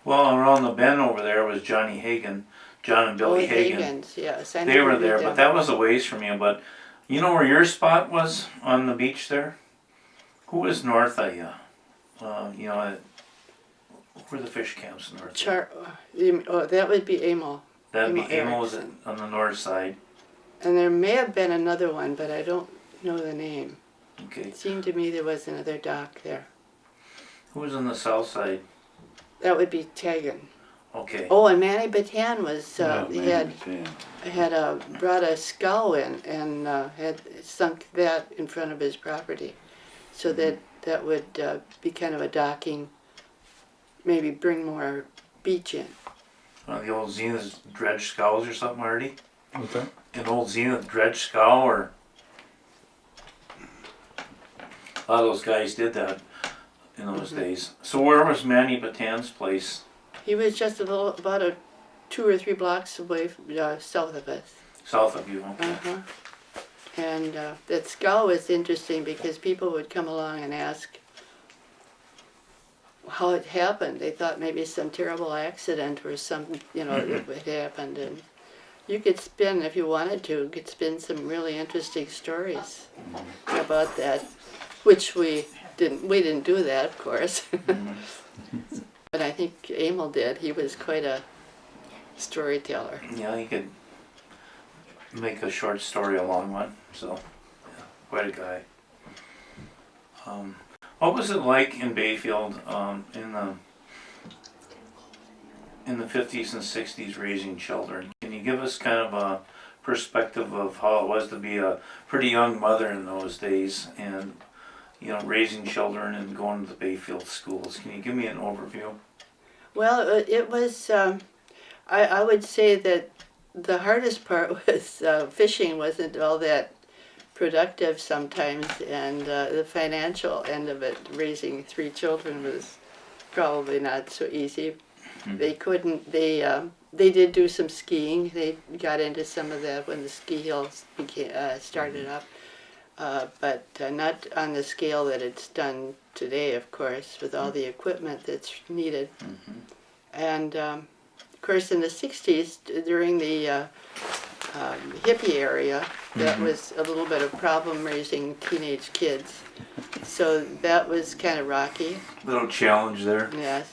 Well, around the bend over there was Johnny Hagan, John and Billy Hagan. Hagen's, yes. I They never were did there, them. but that was a ways from you. But you know where your spot was on the beach there? Who was north of you? Where the fish camps north? That would be Emil. That'd be Emil Amos Erickson. on the north side. And there may have been another one, but I don't know the name. Okay. It seemed to me there was another dock there. Who was on the south side? That would be Tegan. Okay. Oh, and Manny Batan was, he man, had brought a scow in and had sunk that in front of his property. So that would be kind of a docking, maybe bring more beach in. One of the old Zenith dredge scows or something, Ardy? What's that? An old Zenith dredge scow or... A lot of those guys did that in those days. So where was Manny Batan's place? He was just about 2 or 3 blocks away south of us. South of you, okay. Uh-huh. And that scow was interesting because people would come along and ask how it happened. They thought maybe some terrible accident or some, that had happened. And you could spin, if you wanted to, you could spin some really interesting stories about that, which we didn't do that, of course. But I think Emil did. He was quite a storyteller. Yeah, he could make a short story a long one. So, yeah, quite a guy. What was it like in Bayfield in the 50s and 60s raising children? Can you give us kind of a perspective of how it was to be a pretty young mother in those days and raising children and going to the Bayfield schools? Can you give me an overview? Well, it was, I would say that the hardest part was fishing wasn't all that productive sometimes, and the financial end of it, raising 3 children, was probably not so easy. They couldn't, they did do some skiing. They got into some of that when the ski hills started up. But not on the scale that it's done today, of course, with all the equipment that's needed. And of course, in the 60s, during the hippie era, that was a little bit of problem raising teenage kids. So that was kind of rocky. Little challenge there. Yes.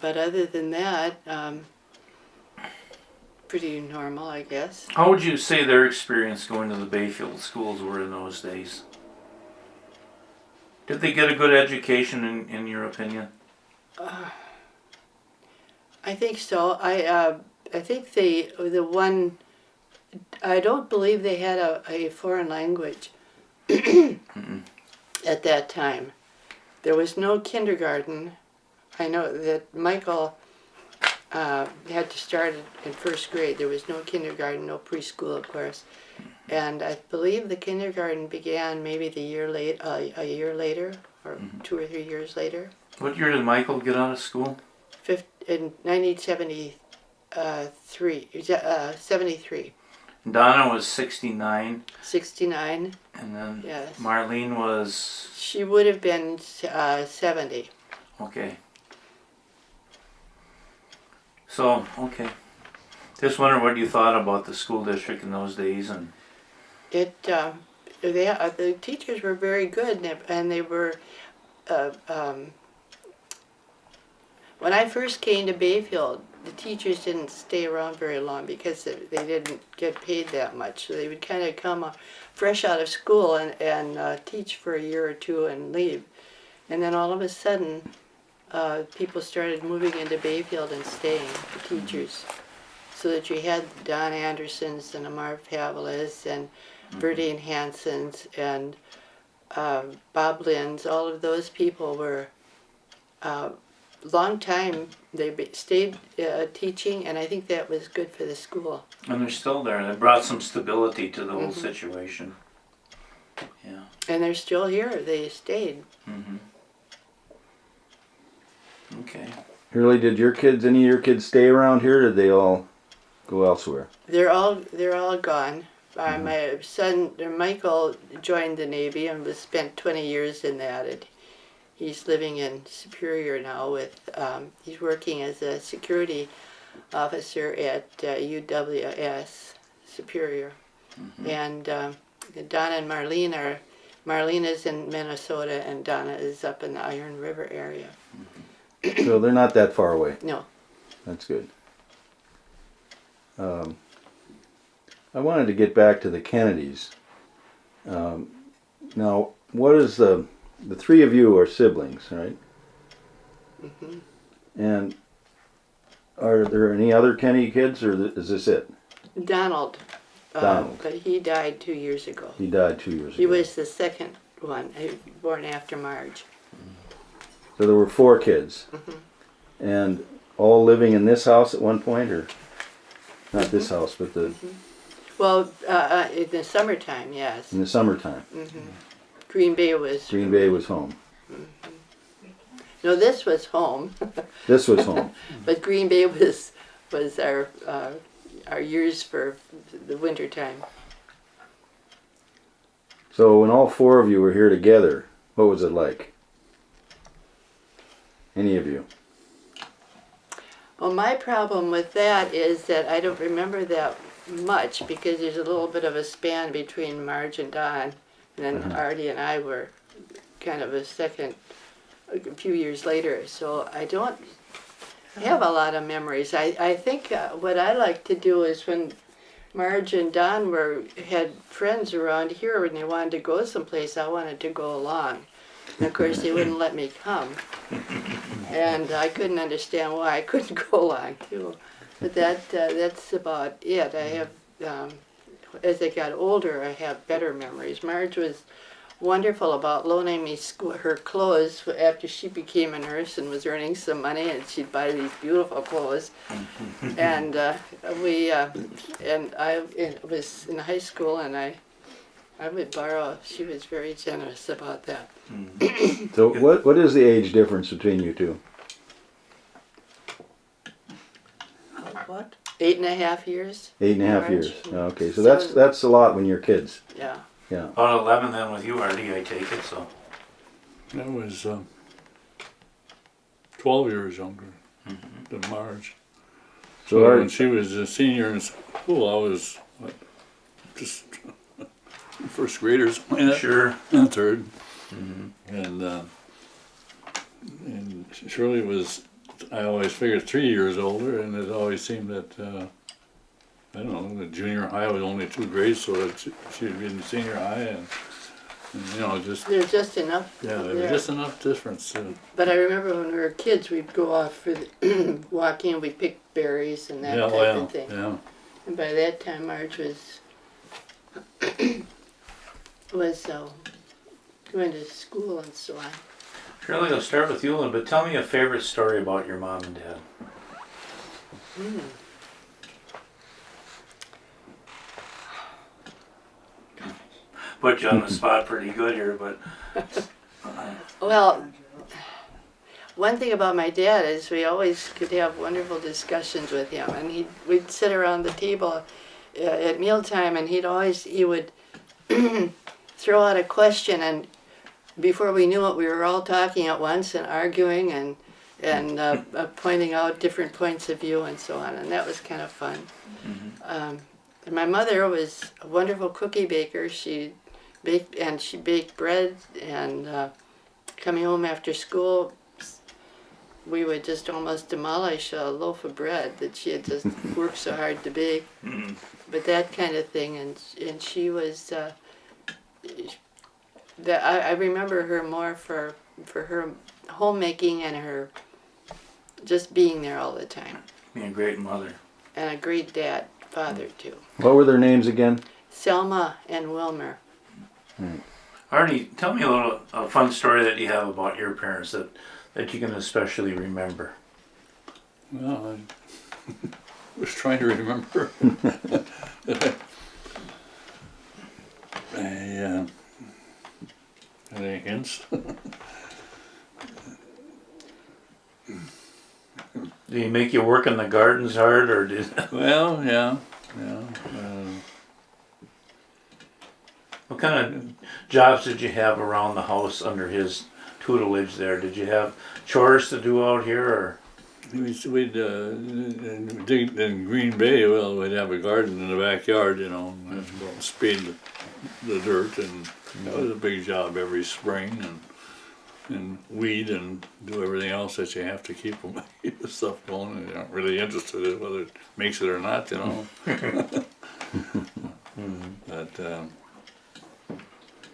But other than that, pretty normal, I guess. How would you say their experience going to the Bayfield schools were in those days? Did they get a good education in your opinion? I think so. I think the one, I don't believe they had a foreign language at that time. there was no kindergarten. I know that Michael had to start in first grade. There was no kindergarten, no preschool, of course. And I believe the kindergarten began maybe a year later, or 2 or 3 years later. What year did Michael get out of school? In 1973. Donna was 69, 69, and then yes. Marlene was, She would have been 70. okay. So, okay. Just wondering what you thought about the school district in those days, and The teachers were very good, and they were. When I first came to Bayfield, the teachers didn't stay around very long because they didn't get paid that much. So they would kind of come fresh out of school and teach for a year or two and leave. And then all of a sudden, people started moving into Bayfield and staying, the teachers. So that you had the Don Andersons and the Marv Pavlis and Verdine Hansons and Bob Linds. All of those people were long time. They stayed teaching, and I think that was good for the school. they're still there. They brought some stability to the whole situation. Yeah. And they're still here. They stayed. Okay. Shirley, did any of your kids stay around here, or did they all go elsewhere? They're all gone. My son Michael joined the Navy and spent 20 years in that. He's living in Superior now. He's working as a security officer at UWS Superior. And Donna and Marlene is in Minnesota, and Donna is up in the Iron River area. So they're not that far away. No. That's good. I wanted to get back to the Kennedys. Now, what is the three of you are siblings, right? And are there any other Kennedy kids, or is this it? Donald. Donald. But he died 2 years ago. He died 2 years ago. He was the second one, born after Marge. So there were 4 kids. And all living in this house at one point, or not this house, but the Well, in the summertime, yes. in the summertime. Green Bay was. Green Bay was home. No, this was home, This was home. but Green Bay was our years for the winter time. So when all 4 of you were here together, what was it like? Any of you? Well, my problem with that is that I don't remember that much because there's a little bit of a span between Marge and Don, and then Ardy and I were kind of a few years later. So I don't have a lot of memories. I think what I like to do is when Marge and Don had friends around here when they wanted to go someplace, I wanted to go along. And of course they wouldn't let me come. And I couldn't understand why I couldn't go along too. But that's about it. I have, as I got older, I have better memories. Marge was wonderful about loaning me her clothes after she became a nurse and was earning some money, and she'd buy these beautiful clothes. And I was in high school, and I would borrow. She was very generous about that. So what is the age difference between you two? What? 8.5 years. 8.5 years. Marge. Okay, so that's a lot when you're kids. Yeah. Yeah. About 11 then with you, Ardy, I take it, so. I was 12 years younger than Marge. So So Ardy- when she was a senior in school, I was just first grader, something like that. Sure. Third. And Shirley was, I always figured 3 years older, and it always seemed that, I don't know, the junior high was only 2 grades, so that she'd be in senior high, and you know, just, There's just enough. yeah, there was there. just enough difference. But I remember when we were kids, we'd go off for the walking, we'd pick berries and that Yeah, type of thing. yeah. And by that time, Marge was going to school and so on. Shirley, I'll start with you a little bit. Tell me a favorite story about your mom and dad. Put you on the spot pretty good here, but Well, one thing about my dad is we always could have wonderful discussions with him, and we'd sit around the table at mealtime, and he would throw out a question, and before we knew it, we were all talking at once and arguing and pointing out different points of view and so on, and that was kind of fun. And my mother was a wonderful cookie baker. She baked bread, and coming home after school, we would just almost demolish a loaf of bread that she had just worked so hard to bake. But that kind of thing, and she was. I remember her more for her homemaking and her just being there all the time. being a great mother. And a great father too. What were their names again? Selma and Wilmer. Ardy, tell me a fun story that you have about your parents that you can especially remember. Well, I was trying to remember. Any hints? Did he make you work in the gardens hard, or did? Well, yeah. What kind of jobs did you have around the house under his tutelage there? Did you have chores to do out here, or? We'd dig in Green Bay. Well, we'd have a garden in the backyard, you know. And have to go and spade the dirt, and that was a big job every spring, and weed and do everything else that you have to keep the stuff going. And you're not really interested in whether it makes it or not, you know. But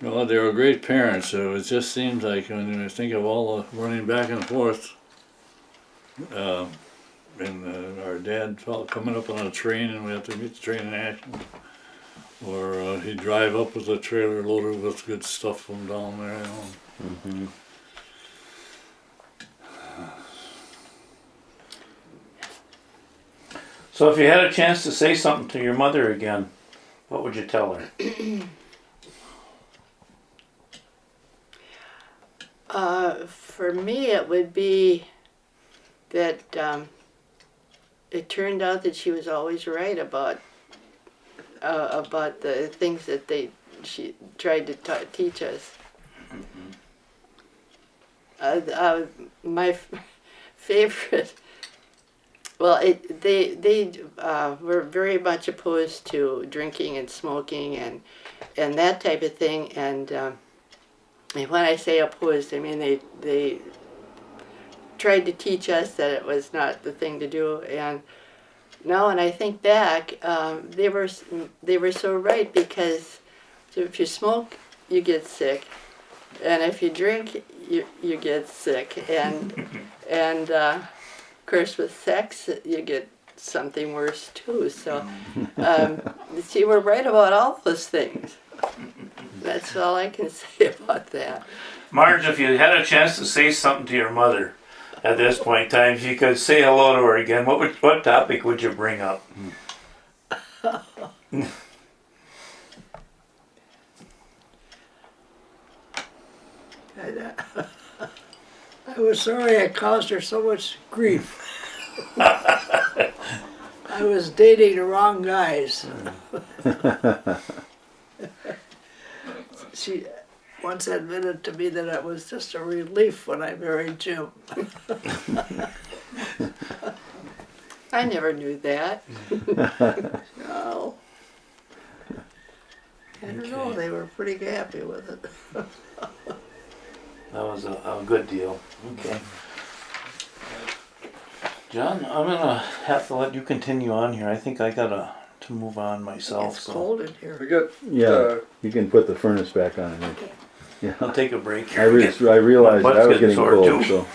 well, they were great parents. So it just seems like when you think of all the running back and forth. And our dad felt coming up on a train, and we had to meet the train in Ashland. Or he'd drive up with a trailer loaded with good stuff from down there, you know. So if you had a chance to say something to your mother again, what would you tell her? For me, it would be that it turned out that she was always right about the things that she tried to teach us. My favorite. Well, they were very much opposed to drinking and smoking and that type of thing. And when I say opposed, I mean they tried to teach us that it was not the thing to do. And now, when I think back, they were so right, because if you smoke, you get sick, and if you drink, you get sick, and of course with sex, you get something worse too. So you were right about all those things. That's all I can say about that. Marge, if you had a chance to say something to your mother at this point in time, if you could say hello to her again, what topic would you bring up? I was sorry I caused her so much grief. I was dating the wrong guys. She once admitted to me that it was just a relief when I married Jim. I never knew that. No. I don't know, they were pretty happy with it. That was a good deal. Okay. John, I'm gonna have to let you continue on here. I think I gotta to move on myself. It's So cold in here. We got Yeah, you can put the furnace back on. I think. I'll take a break I here. realized My I was butt's getting sore, cold, too. so.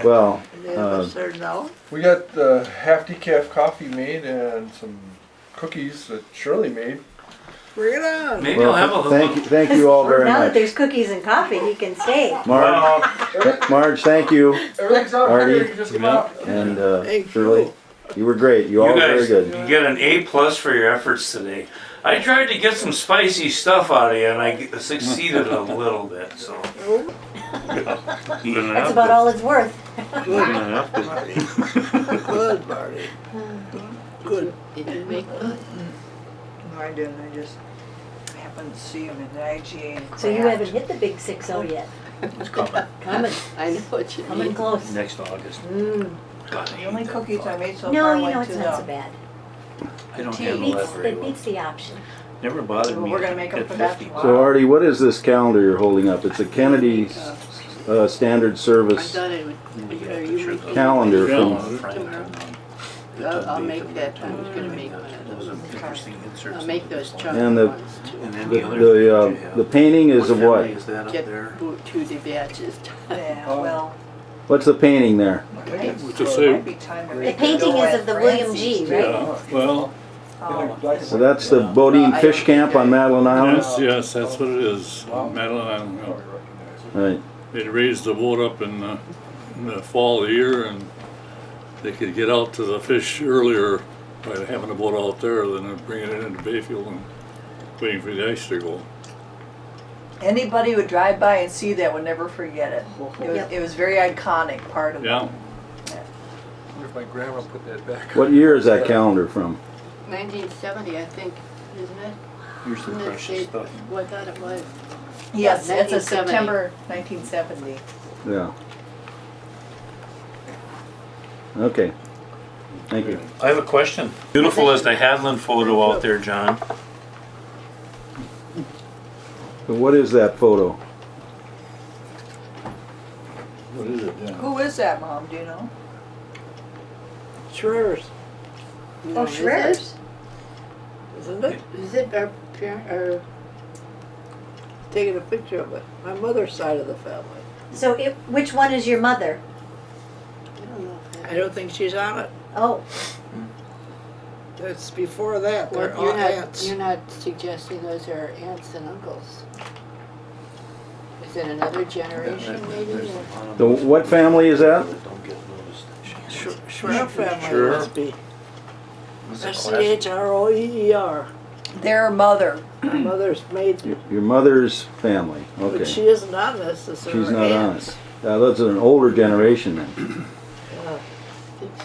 Well, They have us there now. we got half decaf coffee made and some cookies that Shirley made. Bring it on. Maybe I'll have a little. Thank you all very Now that much. there's cookies and coffee, he can stay. Marge, Marge, thank you. Everything's out Ardy. here, you can just come out. And Hey, Shirley, you were great. You all You were very guys, good. you get an A+ for your efforts today. I tried to get some spicy stuff out of you, and I succeeded a little bit. So That's about all it's worth. Good, Marty. Good. Did you make one? No, I didn't. I just happened to see him in the IGA. and So you cracked. haven't hit the big 6-0 yet. It's coming Coming, I know what you coming mean. close. next August. Mm. God, The only cookies I made so No, far you went know, to it's not so the. bad. I don't It handle that beats, very it well. beats the option. Never bothered Well, me. we're gonna make 'em at for that 50. tomorrow. So Ardy, what is this calendar you're holding up? It's a Kennedy Standard I Service thought it would, are you making? calendar Yeah. from, I'll make that, I was gonna make one of Those those. are interesting inserts. I'll make those And chocolate the- ones too. And then the, the other things you the have. painting is of what? family is that up Get there? to the batches. Yeah, well. What's the painting there? To it say- might be time to The make painting dough is at of the William Francie's, G, too. right? Yeah, well, Oh, So that's the Bodin Fish Camp on Madeline Island? yes, that's what it is. Madeline Island. Yeah. Right. They'd raised the boat up in the fall of the year, and they could get out to the fish earlier by having the boat out there than bringing it into Bayfield and waiting for the ice to go. Anybody would drive by and see that would never forget it. Yep. It was very iconic part of Yeah, it. Wonder if my grandma put that back. What year is that calendar from? 1970, I think, isn't it? Here's the Isn't it precious say- stuff. What I thought it was. Yes, Yeah, it's a 1970. September 1970. Yeah. Okay. Thank you. I have a question. Beautiful as the Hadlin photo out there, John. So what is that photo? what is it, yeah? Who is that, Mom? Do you know? Schroers, Oh, Is it? Schroers. isn't it? Is it our parent, or, Taking a picture of it. My mother's side of the family. So which one is your mother? I don't know if I don't think she's on it. Oh, It's before that. They're all You're aunts. not suggesting those are aunts and uncles? Is it another generation maybe? or- So what family is that? Don't get noticed. Schroer family Sure. must be. What's the class? Schroer. Their mother. My mother's maid, Your mother's family. but Okay. she isn't on this. It's her She's not on aunts. it. That's an older generation then. Yeah. I think so.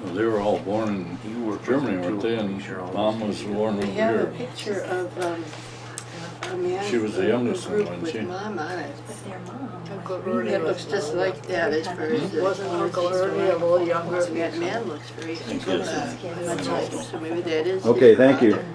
Well, they were all born You in work Germany, with them weren't too. they? Make And sure all Mom those was things born We over have a here. picture of a man. She was the a youngest one, group wasn't with she? Mom on it. but their mom. Uncle was Ernie That was looks just like that as far as the. Wasn't Uncle Ernie a little younger? That man looks very, much like, so maybe that is. his Okay, thank you. father.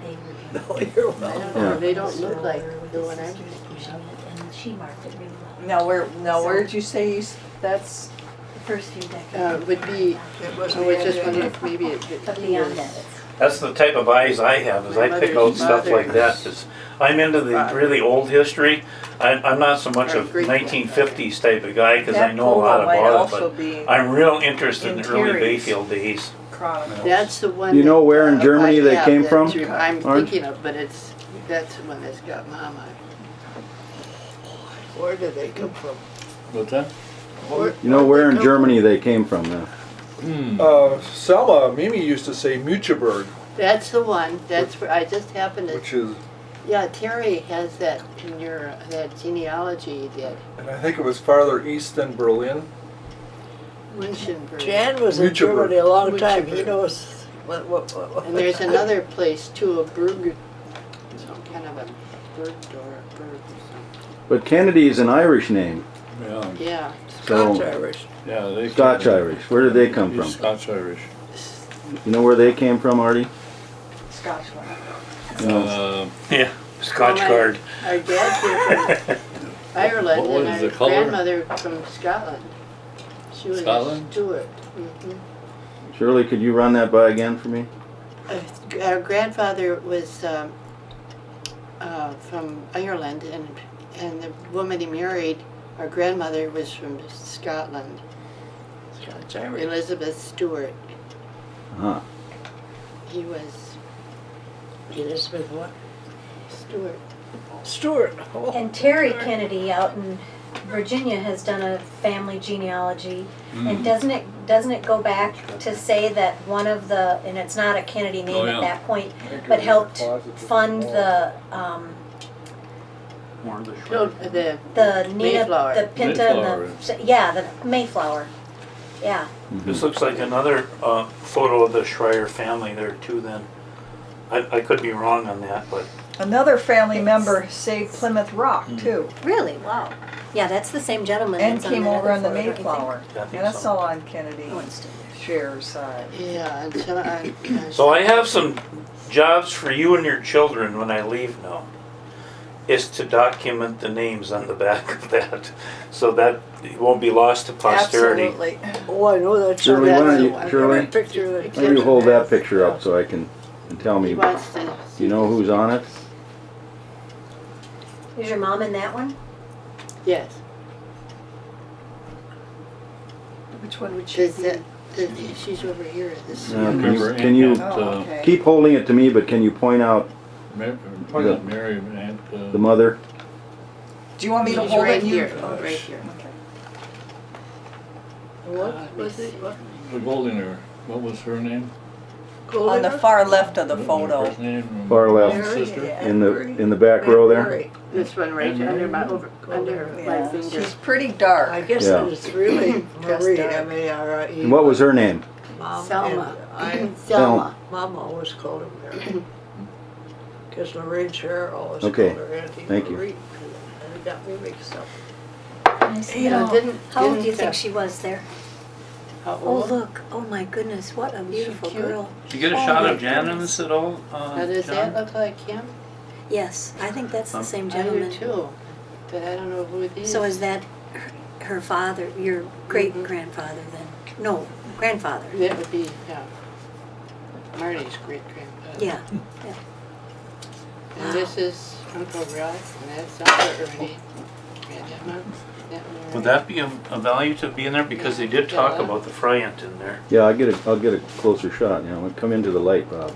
No, you're I welcome. don't know, Yeah. they don't look like the one I'm thinking of. And she marked it really well. Now where'd you say that's? The first few decades. Would be, It was I was just the- wondering if maybe it, But he beyond was. that, it's. That's the type of eyes I have, is I pick out Mother's stuff like mother. that, 'cause I'm into the really old history. I'm not so much a Or great 1950s type of guy, 'cause I That know a lot photo might about it, also but be I'm real interested in in the early Terry's. Bayfield days. Chronicles. That's the one. You know that, where in Germany I they have came that from, I'm Marge? thinking of, but that's the one that's got Mom on it. Where did they come from? What's that? You know where in Germany they came from now? Selma, Mimi used to say Mucheberg, That's the one, that's where, I just happened to, which is, yeah, Terry has that in your, that genealogy, that and I think it was farther east than Berlin. Munchenberg. Jan was in Mucheberg. Germany a long time. He Mucheberg. knows what. And there's another place too, a Berg, some kind of a Bergdorf, Berg or But Kennedy is an Irish name. Yeah, yeah. So, Scotch Irish. yeah, they. Scotch Irish. Where did they come from? Scotch Irish. You know where they came from, Ardy? Scotch one. You know, Yeah, Scotch Well, card. Our dad came from Ireland What was and the our color? grandmother from Scotland. She was a Scotland? Stuart. Shirley, could you run that by again for me? Our grandfather was from Ireland, and the woman he married, our grandmother, was from Scotland, Scotch Irish. Elizabeth Stewart. Huh. He was Elizabeth what? Stewart. Stewart. Oh. And Terry Kennedy out in Virginia has done a family genealogy. And doesn't it go back to say that one of the, and it's not a Kennedy name Oh, at yeah. that point, but helped fund the More of the No, Schreier. the Nina, Mayflower. the Pinta, Mayflower. and the yeah, the Mayflower. Yeah. This looks like another photo of the Schreier family there too then. I could be wrong on that, but Another family member saved Plymouth Rock too, Really? Wow. Yeah, that's the same gentleman. and that's on came that over other on the photo, don't you think? Mayflower. I think And that's so. all on Kennedy Oh, it's still there. Share's side. Yeah, until I. So I have some jobs for you and your children when I leave now. Is to document the names on the back of that, so that it won't be lost to posterity. Absolutely. Oh, I know that. Shirley, why don't you, I've Shirley, got a picture of why it. don't you hold that picture up so I can, and tell He me, wants to. do you know who's on it? Is your mom in that one? Yes. Which one would she Does be? that, she's over here at this. No, Remember can you Aunt, Oh, okay. keep holding it to me, but can you point out Mary, Aunt, the mother? Do you want me to She's hold right it? You- here, right here. Okay. What was it? What? the Goldiner, what was her name? On the far left of the photo. First name? Far left. Mary, Sister? yeah, In the Mary. back row there? Mary. This one right under my under my Yeah, finger. she's pretty dark. I guess Yeah. it's really Just Marie, dark. M-A-R-I-E. And what was her name? Mom Selma. and Selma. Mom always called her Mary. Because Lorraine Sher always Okay, called her Auntie thank you. Marie. And it got me mixed up. You know, didn't- How old do you didn't, think she was there? How Oh, old? look. Oh, my goodness. What a beautiful cute? girl. Did you get a Oh shot my of Jan in goodness. this at all, Now, does John? that look like him? Yes, I think that's the same I do gentleman. too, but I don't know who it is. So is that her father, your great-grandfather then? No, grandfather. That would be, yeah, Marty's great grandfather. Yeah. And this is Uncle Ralph, and that's Uncle Ernie. And that one- Would that be a value to be in there? Because they did talk Yeah. about the Friant in there. Yeah, I'll get a closer shot, you know, come into the light, Bob.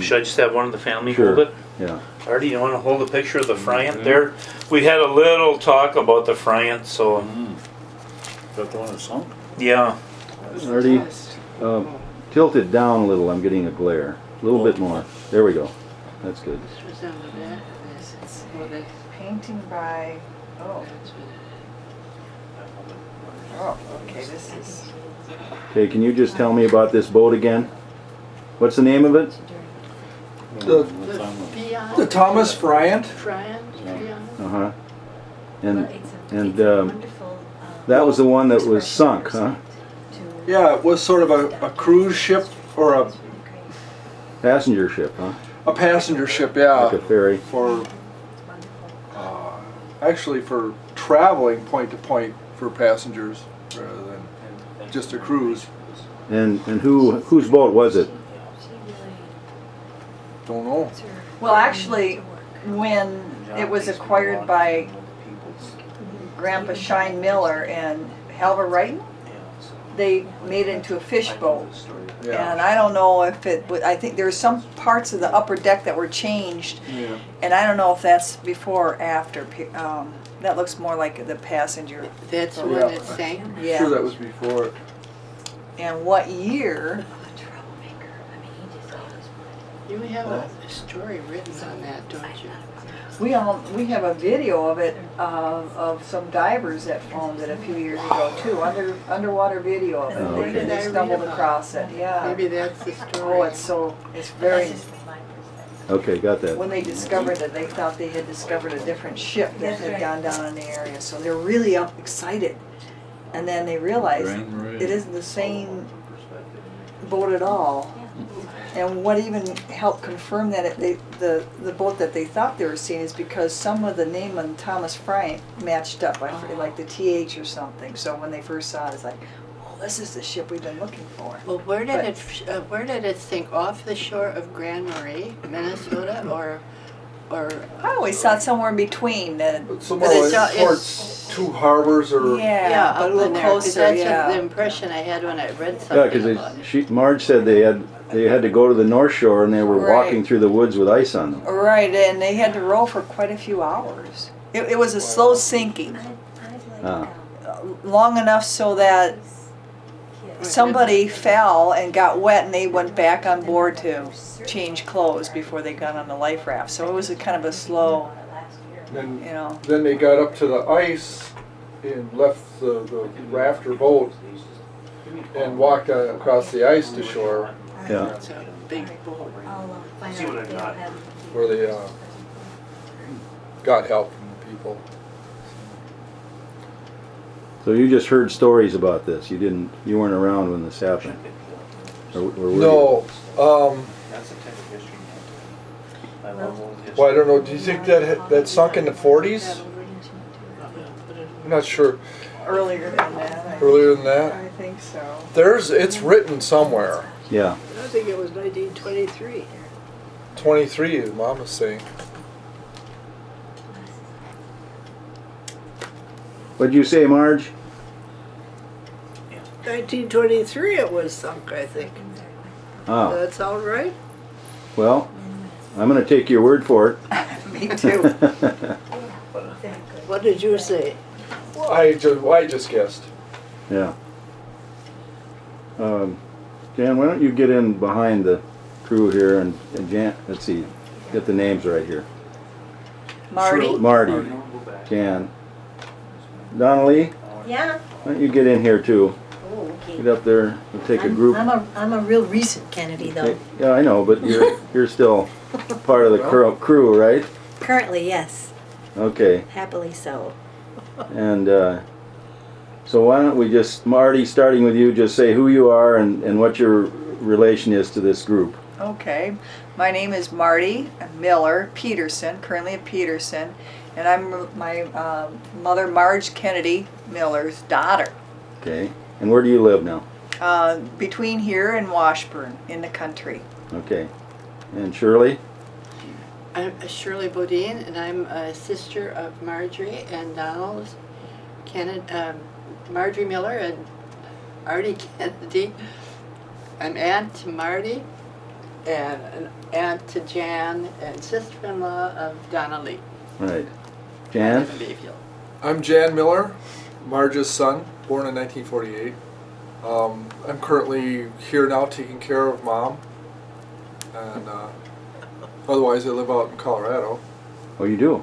Should I just have one of the family Sure. hold it? Yeah. Ardy, you wanna hold a picture of the Friant there? We had a little talk about the Friant, so, Is that the one that sunk? yeah. Ardy, tilt it down a little, I'm getting a glare. A little bit more. There we go. That's good. This was on the back of this. Oh, that's, Painting by, oh, that's what oh, okay, this is, Okay, can you just tell me about this boat again? What's the name of it? The, What's on the- Beyond. the Thomas Bryant. Bryant, Beyond. Uh-huh. And, and, wonderful. that was the one that was sunk, huh? Yeah, it was sort of a cruise ship or Passenger ship, huh? a passenger ship, Like yeah. a ferry. For actually for traveling point to point for passengers rather than just a cruise. And whose boat was it? Don't know. well, actually, when it was acquired by Grandpa Shine Miller and Halva Wrighton, they made it into a fish boat. Yeah. And I don't know if it, I think there's some parts of the upper deck that were changed, Yeah. and I don't know if that's before or after. That looks more like the passenger. That's the Oh, one yeah. that sank. Yeah. Sure that was before it. And what year? You have a story written on that, don't you? We have a video of it of some divers that filmed it a few years ago too. Underwater video of it. Oh, okay. They stumbled across it. Yeah. Maybe that's the story. Oh, it's very. Okay, got that. When they discovered it, they thought they had discovered a different ship that had gone down in the area, so they're really excited. And then they realized Grand Marais. it isn't the same boat at all. And what even helped confirm that the boat that they thought they were seeing is because some of the name on Thomas Bryant matched up, like the TH or something. So when they first saw it, it's like, oh, this is the ship we've been looking for. Well, where did it sink? Off the shore of Grand Marais, Minnesota, or I always thought somewhere in between. Somewhere But it's like all- towards two harbors or Yeah, but a up little in there, 'cause closer. that's Yeah. the impression I had when I read Yeah, something about it. because Marge said they had they had to go to the North Shore and they were Right. walking through the woods with ice on them. Right, and they had to row for quite a few hours. It was a slow sinking, Ah. long enough so that somebody fell and got wet and they went back on board to change clothes before they got on the life raft. So it was a kind of a slow, Then, you know. then they got up to the ice and left the raft or boat and walked across the ice to shore Yeah. It's a big boat. I'll find See out what if I they'll got. have. where they got help from the people. So you just heard stories about this. You weren't around when this happened. Or were you? No, That's the type of history. I love old history. well, I don't know. Do you think that sunk in the 40s? I'm not sure. Earlier than that. Earlier than that, I think so. it's written somewhere. Yeah. I think it was 1923. 23, his mom was saying. What'd you say, Marge? 1923 it was sunk, I think. Ah, Does that sound right? well, I'm gonna take your word for it. Me too. What did you say? I just guessed. Yeah. Jan, why don't you get in behind the crew here and Jan, let's see, get the names right here. Marty? Marty, Jan. Donnelly, Yeah. why don't you get in here too? Oh, okay. Get up there, we'll take a group. I'm a real recent Kennedy though. Yeah, I know, but you're still part of the crew, right? Currently, yes. Okay, Happily so. and so why don't we just, Marty, starting with you, just say who you are and what your relation is to this group. Okay, my name is Marty Miller Peterson, currently at Peterson, and I'm my mother Marge Kennedy Miller's daughter. Okay, and where do you live now? Between here and Washburn, in the country. Okay, and Shirley? I'm Shirley Bodin, and I'm a sister of Marjorie and Donald Marjorie Miller and Ardy Kennedy. I'm aunt to Marty, and an aunt to Jan, and sister-in-law of Donnelly. Right. Jan? In Bayfield. I'm Jan Miller, Marge's son, born in 1948. I'm currently here now taking care of Mom, and otherwise I live out in Colorado. Oh, you do?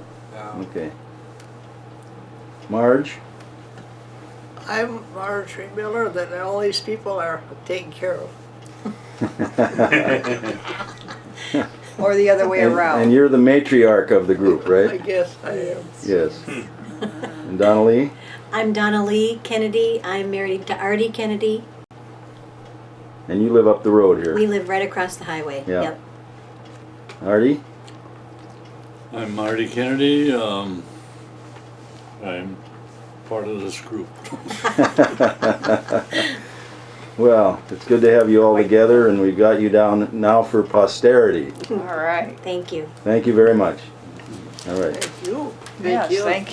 Okay. Marge? I'm Marjorie Miller, that all these people are taken care of. Or the other way around. And you're the matriarch of the group, I right? guess I am. Yes. And Donnelly? I'm Donna Lee Kennedy. I'm married to Ardy Kennedy. And you live up the road here. We live right across the highway. Yeah. Yep. Ardy? I'm Marty Kennedy. I'm part of this group. Well, it's good to have you all together, and we've got you down now for posterity. All right. Thank you. Thank you very much. All right. Thank you. Yes, you. thank